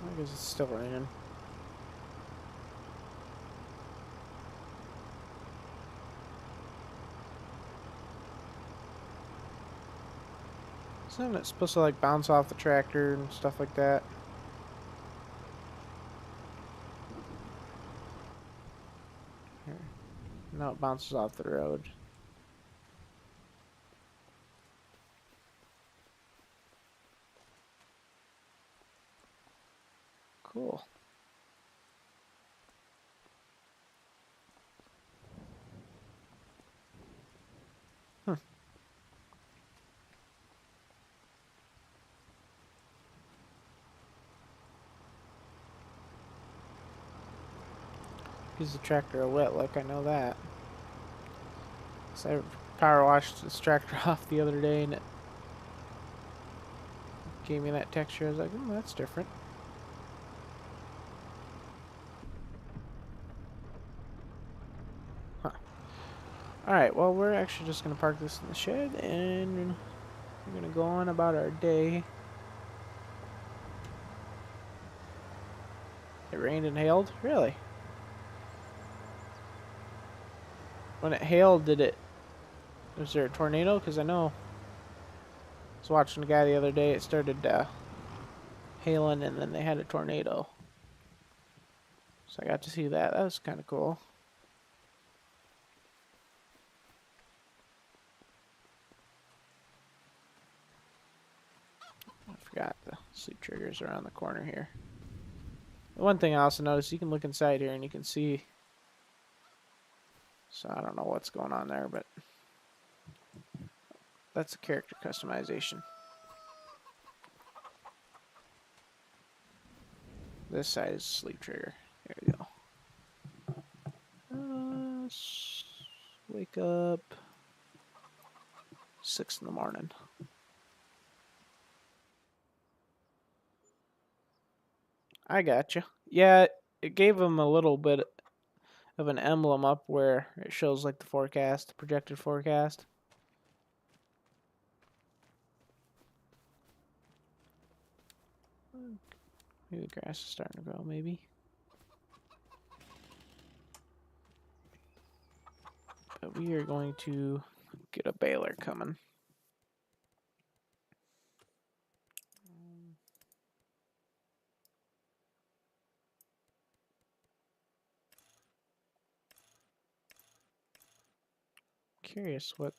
I guess it's still raining. Isn't it supposed to like bounce off the tractor and stuff like that? Here. No, it bounces off the road. Cool. Gives the tractor a wet look, I know that. So I power washed this tractor off the other day and it gave me that texture. I was like, oh, that's different. Huh. Alright, well, we're actually just going to park this in the shed and we're going to go on about our day. It rained and hailed? Really? When it hailed, was there a tornado? Because I know I was watching a guy the other day, it started hailing and then they had a tornado. So I got to see that. That was kind of cool. I forgot the sleep triggers around the corner here. The one thing I also noticed, you can look inside here and you can see. So I don't know what's going on there, but that's a character customization. This side is sleep trigger. There we go. Wake up. 6 in the morning. I gotcha. Yeah, it gave them a little bit of an emblem up where it shows like the forecast, the projected forecast. Maybe the grass is starting to grow, maybe. But we are going to get a baler coming. Curious what...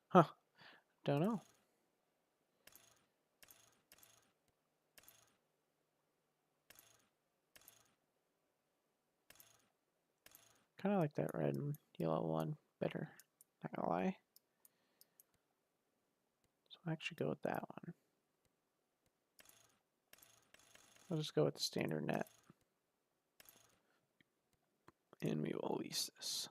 Huh. Don't know. Kind of like that red and yellow one better. Not gonna lie. So I'll actually go with that one. I'll just go with the standard net. And we will lease this.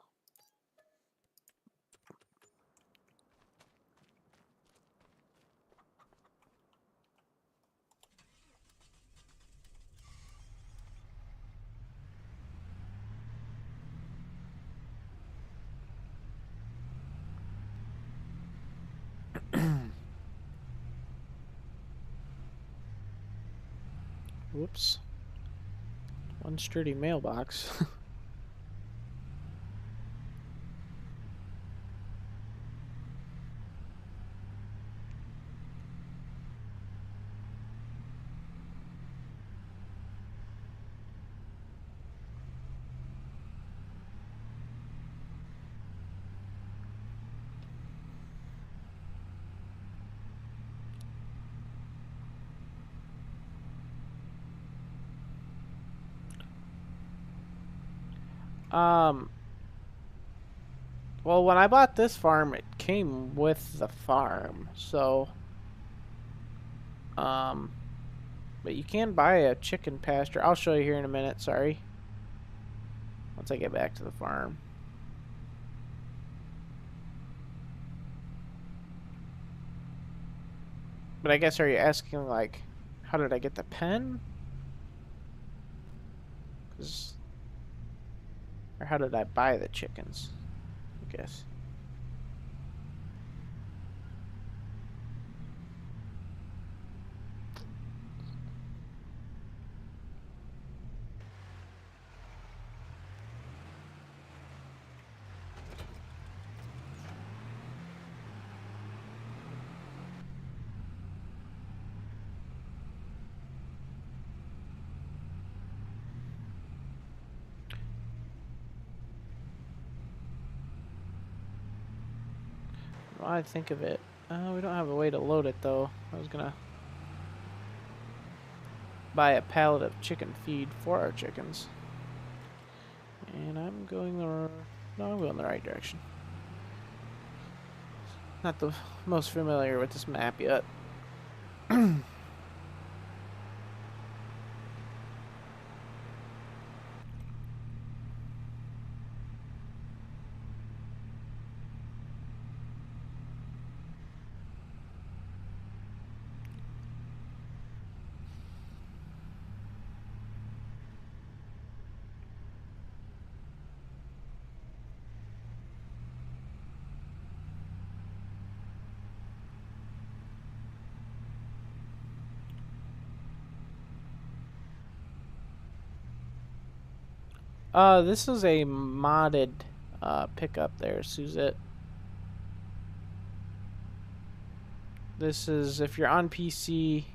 Whoops. One sturdy mailbox. Well, when I bought this farm, it came with the farm, so, but you can buy a chicken pasture. I'll show you here in a minute, sorry. Once I get back to the farm. But I guess, are you asking, like, how did I get the pen? 'Cause, or how did I buy the chickens? I guess. Well, I think of it. We don't have a way to load it, though. I was gonna buy a pallet of chicken feed for our chickens. And I'm going the... No, I'm going the right direction. Not the most familiar with this map yet. This is a modded pickup there, Suzette. This is, if you're on PC,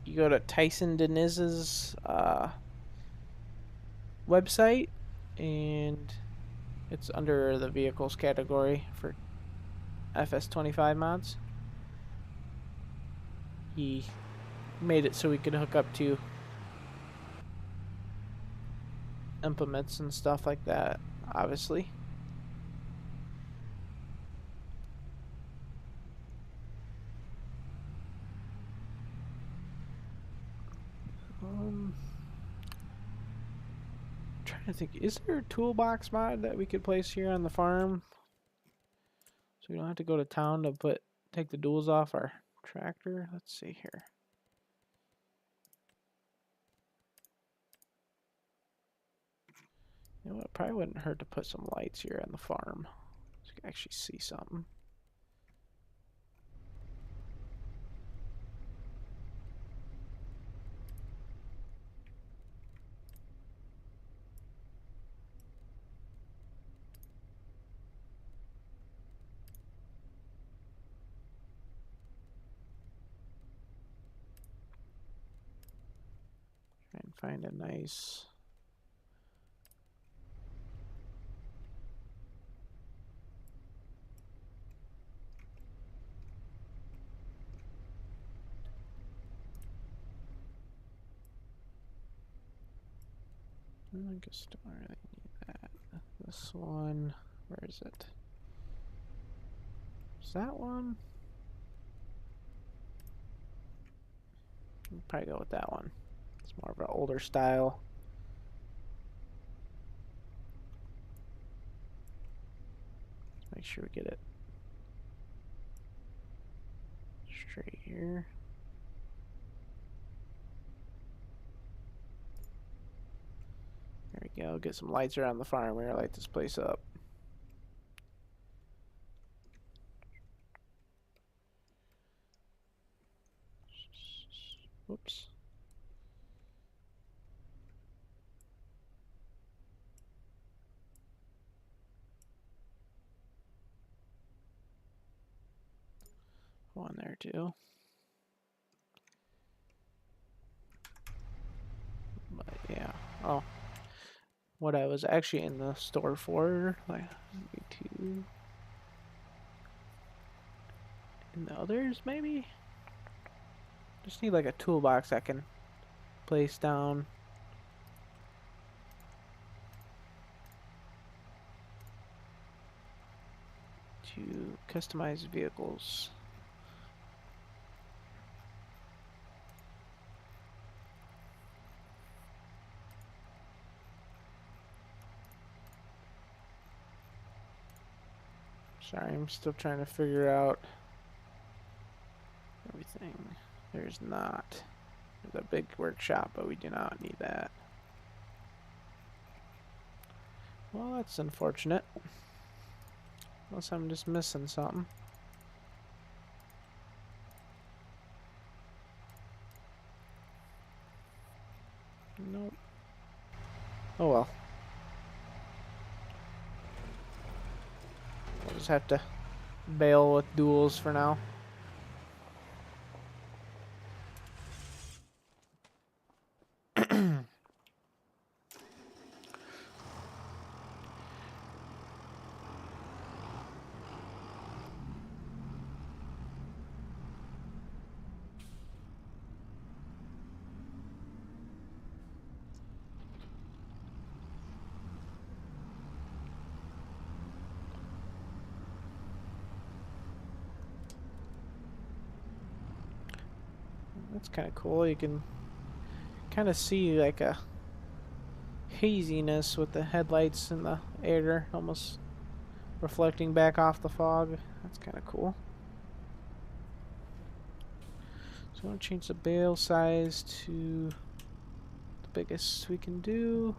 you go to Tyson Deniz's website, and it's under the vehicles category for Fs25 mods. he made it so we could hook up to implements and stuff like that, obviously. Trying to think, is there a toolbox mod that we could place here on the farm? So we don't have to go to town to take the duals off our tractor. Let's see here. You know what? It probably wouldn't hurt to put some lights here on the farm so you can actually see something. Try and find a nice... I guess don't really need that. This one, where is it? Is that one? We'll probably go with that one. It's more of an older style. Let's make sure we get it straight here. There we go. Get some lights around the farm. We're gonna light this place up. Whoops. One there too. But yeah. Oh. What I was actually in the store for, like, maybe two. And the others, maybe? Just need like a toolbox I can place down. To customize vehicles. Sorry, I'm still trying to figure out everything. There's not. There's a big workshop, but we do not need that. Well, that's unfortunate. Unless I'm just missing something. Nope. Oh well. We'll just have to bail with duels for now. That's kind of cool. You can kind of see like a haziness with the headlights in the air, almost reflecting back off the fog. That's kind of cool. So I'm going to change the bale size to the biggest we can do.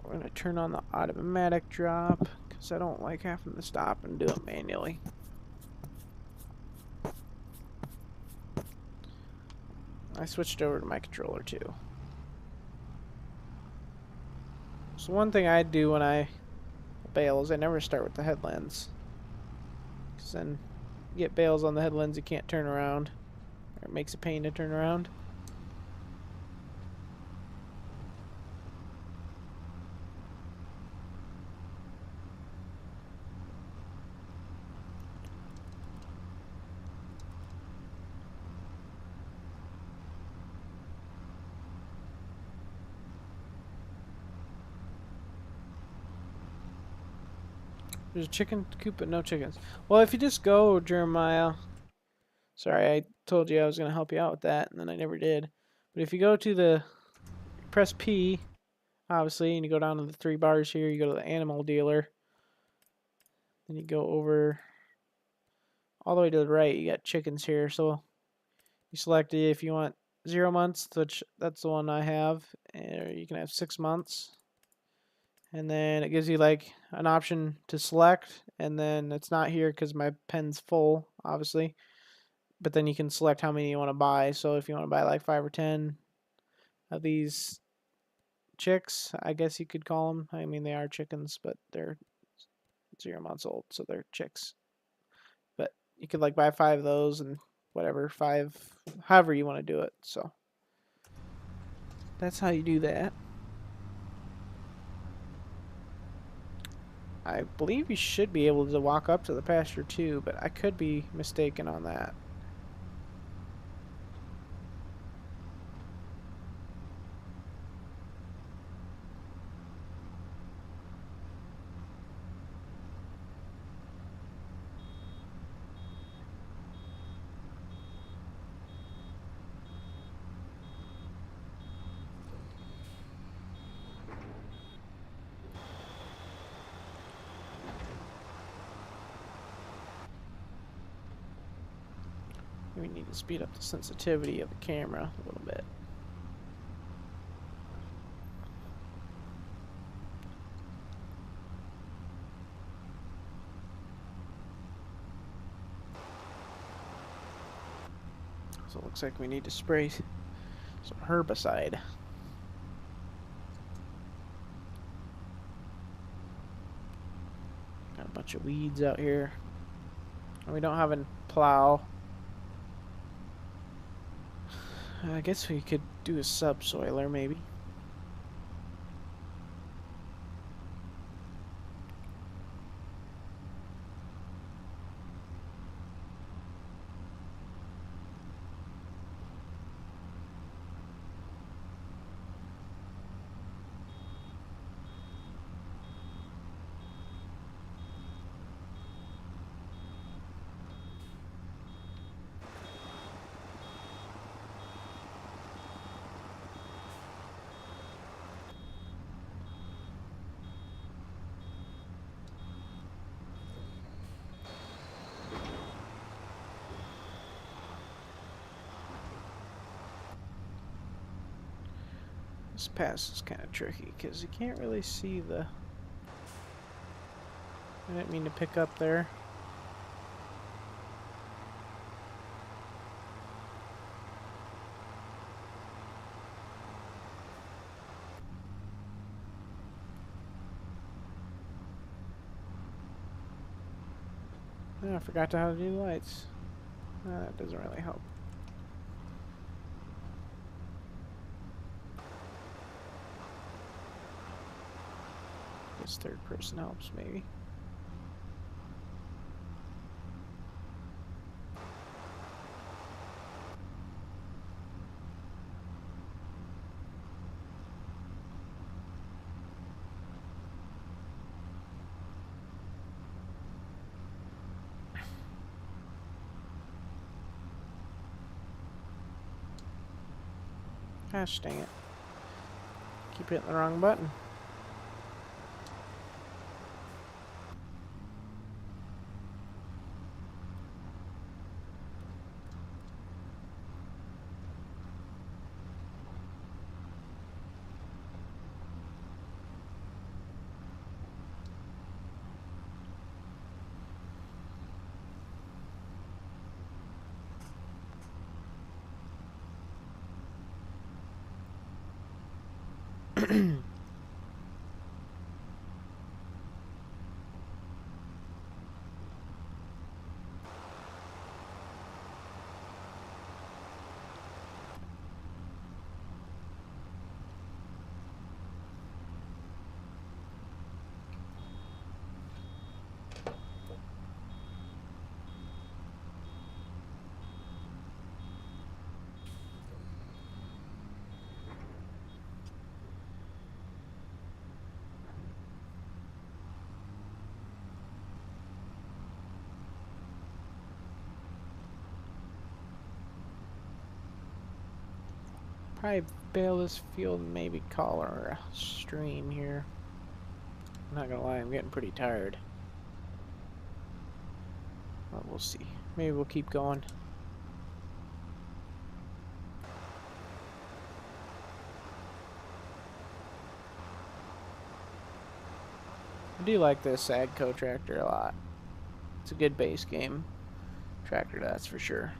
We're going to turn on the automatic drop because I don't like having to stop and do it manually. I switched over to my controller too. So one thing I do when I bale is I never start with the headlands. Because then you get bales on the headlands you can't turn around. Or it makes a pain to turn around. There's a chicken coop, but no chickens. Well, if you just go, Jeremiah. Sorry, I told you I was going to help you out with that, and then I never did. But if you go to the... Press P, obviously, and you go down to the 3 bars here. You go to the animal dealer. Then you go over all the way to the right. You got chickens here. So you select it if you want 0 months, which that's the one I have. Or you can have 6 months. And then it gives you like an option to select, and then it's not here because my pen's full, obviously. But then you can select how many you want to buy. So if you want to buy like 5 or 10 of these chicks, I guess you could call them. I mean, they are chickens, but they're 0 months old, so they're chicks. But you could like buy 5 of those and whatever, 5, however you want to do it. So that's how you do that. I believe you should be able to walk up to the pasture too, but I could be mistaken on that. We need to speed up the sensitivity of the camera a little bit. So it looks like we need to spray some herbicide. Got a bunch of weeds out here. And we don't have a plow. I guess we could do a subsoiler maybe. This pass is kind of tricky because you can't really see the... I didn't mean to pick up there. Oh, I forgot how to do the lights. That doesn't really help. Guess third person helps, maybe. Gosh dang it. Keep hitting the wrong button. Probably bail this field and maybe call our stream here. I'm not gonna lie, I'm getting pretty tired. But we'll see. Maybe we'll keep going. I do like this Agco tractor a lot. It's a good base game tractor, that's for sure.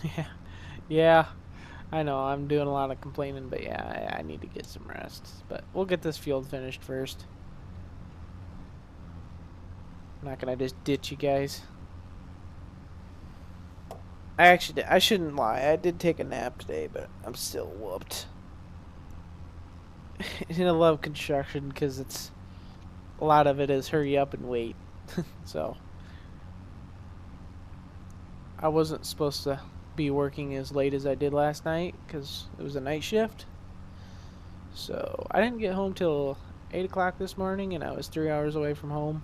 Yeah, yeah, I know, I'm doing a lot of complaining, but yeah, I need to get some rest. But we'll get this field finished first. I'm not gonna just ditch you guys. I shouldn't lie, I did take a nap today, but I'm still whooped. I love construction because it's a lot of it is hurry up and wait. So I wasn't supposed to be working as late as I did last night because it was a night shift. So I didn't get home till 8 o'clock this morning, and I was 3 hours away from home.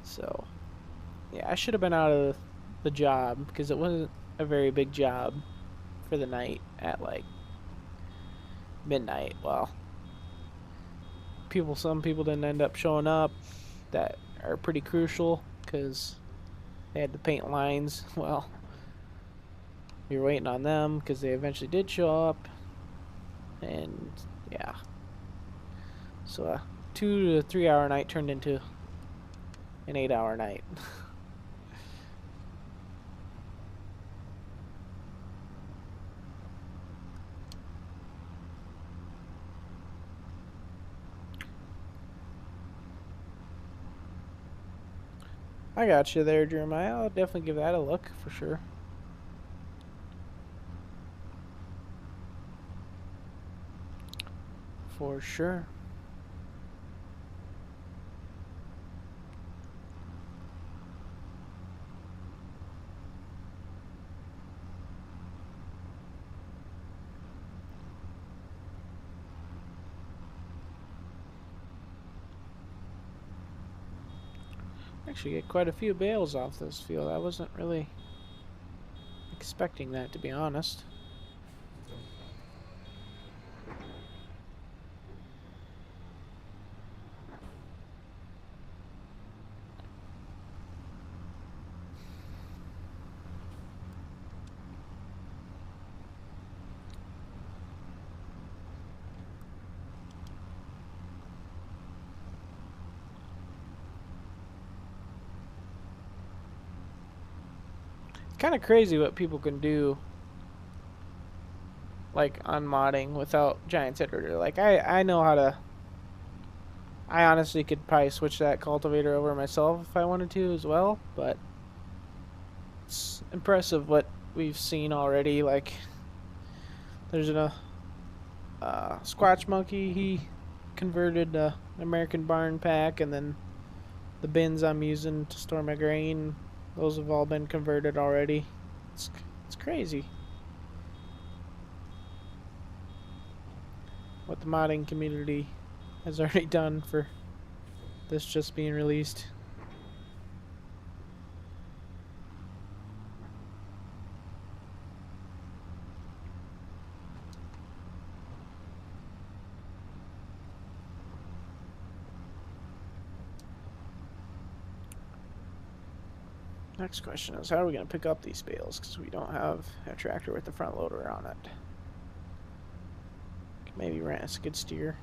So yeah, I should have been out of the job because it wasn't a very big job for the night at like midnight. Well, some people didn't end up showing up that are pretty crucial because they had to paint lines. Well, we were waiting on them because they eventually did show up, and yeah, so a 2 to 3 hour night turned into an 8 hour night. I got you there, Jeremiah. I'll definitely give that a look for sure. For sure. Actually get quite a few bales off this field. I wasn't really expecting that, to be honest. Kind of crazy what people can do, like on modding without Giant's Editor. Like I know how to. I honestly could probably switch that cultivator over myself if I wanted to as well, but it's impressive what we've seen already. Like there's a Squatch Monkey. He converted an American barn pack, and then the bins I'm using to store my grain, those have all been converted already. It's crazy what the modding community has already done for this just being released. Next question is, how are we going to pick up these bales? Because we don't have a tractor with the front loader on it. Maybe rent a skid steer.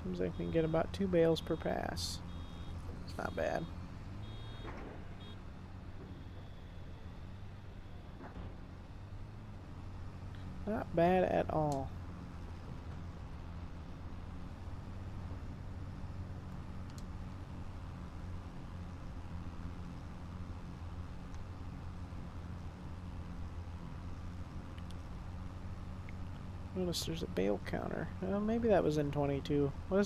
Seems like we can get about 2 bales per pass. It's not bad. Not bad at all. Notice there's a bale counter. Well, maybe that was in 22. Do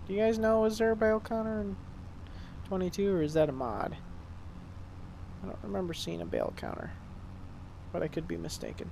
you guys know, was there a bale counter in 22, or is that a mod? I don't remember seeing a bale counter, but I could be mistaken.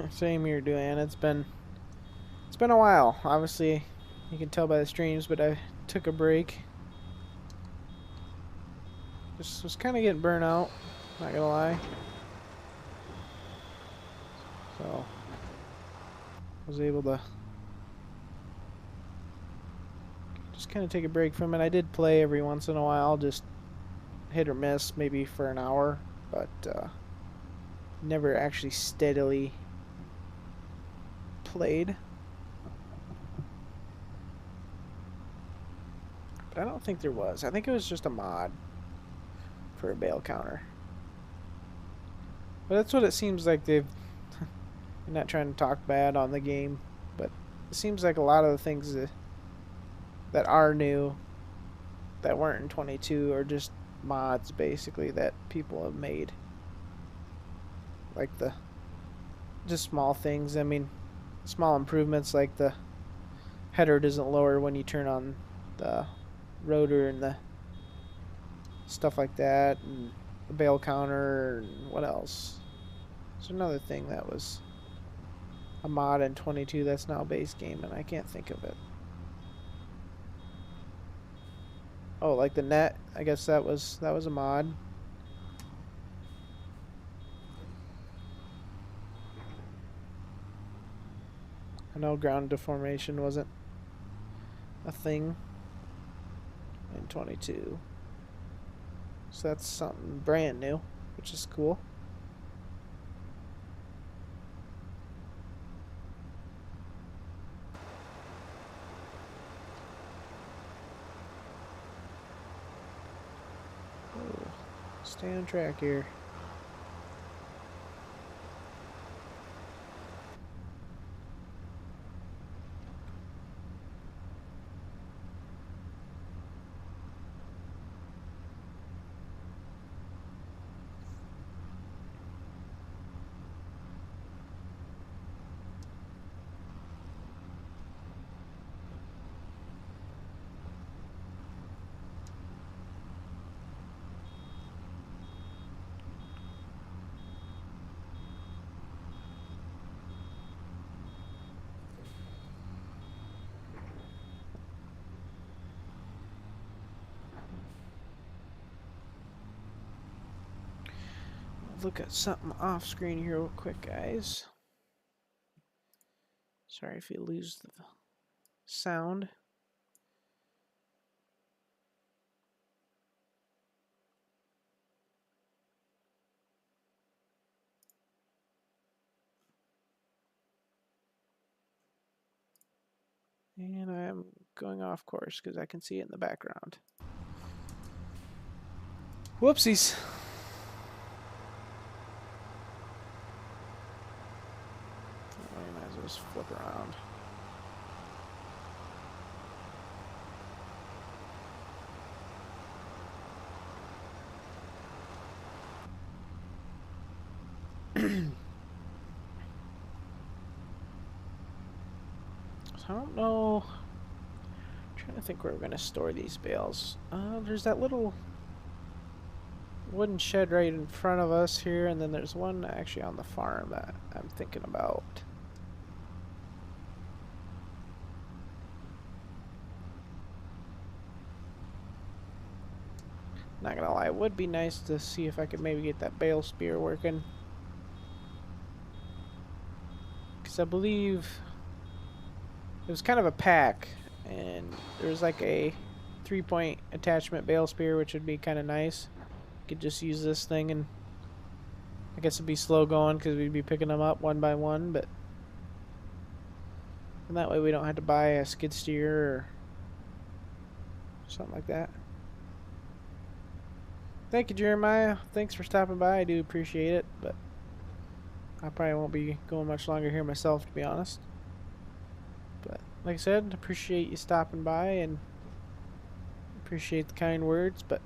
Same here, Duane. It's been a while. Obviously, you can tell by the streams, but I took a break. Just was kind of getting burnt out, not gonna lie. So, was able to just kind of take a break from it. I did play every once in a while, just hit or miss, maybe for an hour, but never actually steadily played. But I don't think there was. I think it was just a mod for a bale counter. But that's what it seems like they've... I'm not trying to talk bad on the game, but it seems like a lot of the things that are new, that weren't in 22, are just mods, basically, that people have made. Like just small things. I mean, small improvements, like the header doesn't lower when you turn on the rotor and the stuff like that, and the bale counter, and what else? There's another thing that was a mod in 22 that's now base game, and I can't think of it. Oh, like the net. I guess that was a mod. I know ground deformation wasn't a thing in 22. So that's something brand new, which is cool. Oh, stay on track here. Look at something off screen here real quick, guys. Sorry if you lose the sound. And I'm going off course because I can see it in the background. Whoopsies. I might as well just flip around. So I don't know. I'm trying to think where we're going to store these bales. There's that little wooden shed right in front of us here, and then there's one actually on the farm that I'm thinking about. Not gonna lie, it would be nice to see if I could maybe get that bale spear working. Because I believe it was kind of a pack, and there's like a 3-point attachment bale spear, which would be kind of nice. Could just use this thing, and I guess it'd be slow going because we'd be picking them up one by one, but and that way we don't have to buy a skid steer or something like that. Thank you, Jeremiah. Thanks for stopping by. I do appreciate it, but I probably won't be going much longer here myself, to be honest. But like I said, appreciate you stopping by and appreciate the kind words. But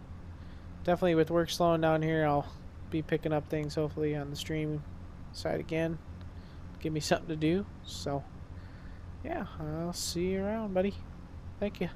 definitely with work slowing down here, I'll be picking up things hopefully on the stream side again. Give me something to do. So yeah, I'll see you around, buddy. Thank you.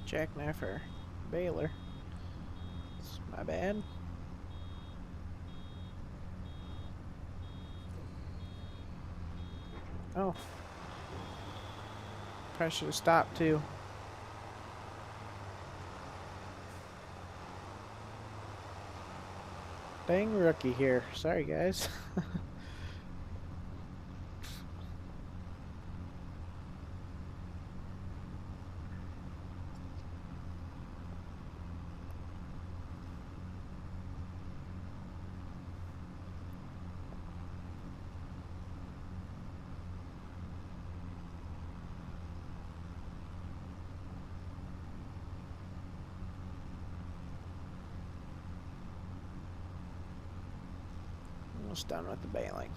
Jackknife or baler. It's my bad. Oh. Probably should have stopped too. Dang rookie here. Sorry, guys. Almost done with the baling.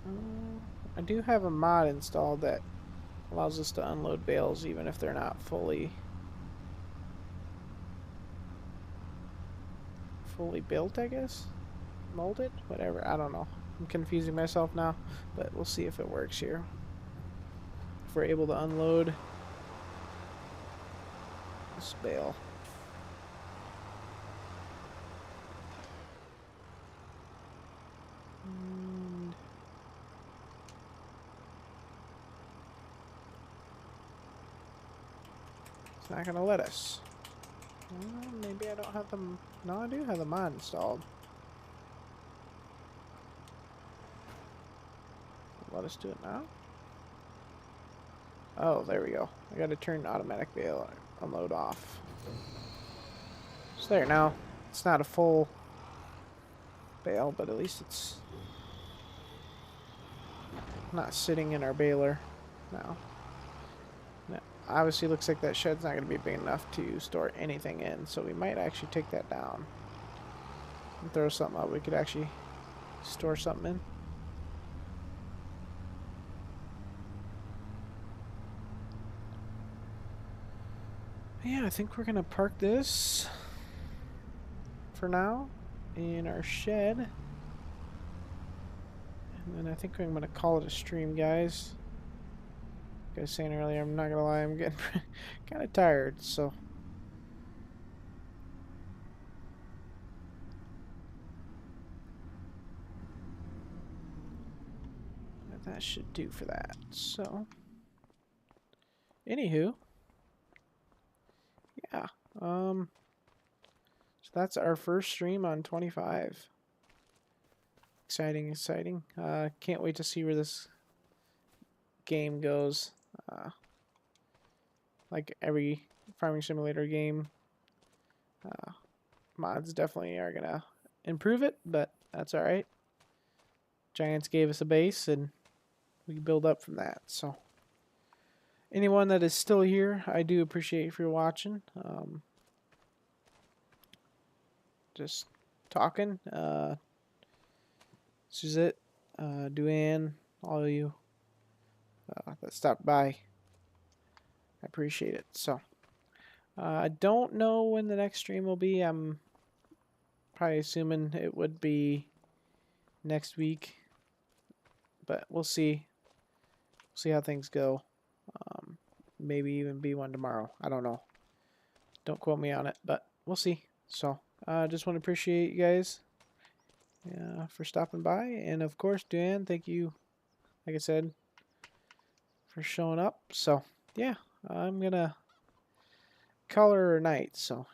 I do have a mod installed that allows us to unload bales even if they're not fully built, I guess. Molded? Whatever, I don't know. I'm confusing myself now, but we'll see if it works here. If we're able to unload this bale. And it's not gonna let us. Well, maybe I don't have them. No, I do have the mod installed. Let us do it now. Oh, there we go. I gotta turn automatic bale unload off. It's there now. It's not a full bale, but at least it's not sitting in our baler now. Obviously, looks like that shed's not going to be big enough to store anything in, so we might actually take that down and throw something up. We could actually store something in. Yeah, I think we're going to park this for now in our shed. And then I think I'm going to call it a stream, guys. Like I was saying earlier, I'm not going to lie, I'm getting kind of tired, so... that should do for that. So, anywho, yeah, so that's our first stream on 25. Exciting, exciting. Can't wait to see where this game goes. Like every farming simulator game, mods definitely are gonna improve it, but that's all right. Giants gave us a base, and we can build up from that. So, anyone that is still here, I do appreciate if you're watching. Just talking. Suzette, Duane, all of you that stopped by. I appreciate it. So, I don't know when the next stream will be. I'm probably assuming it would be next week, but we'll see. See how things go. Maybe even be one tomorrow. I don't know. Don't quote me on it, but we'll see. So, just want to appreciate you guys for stopping by, and of course, Duane, thank you. Like I said, for showing up. So, yeah, I'm gonna call her a night. So.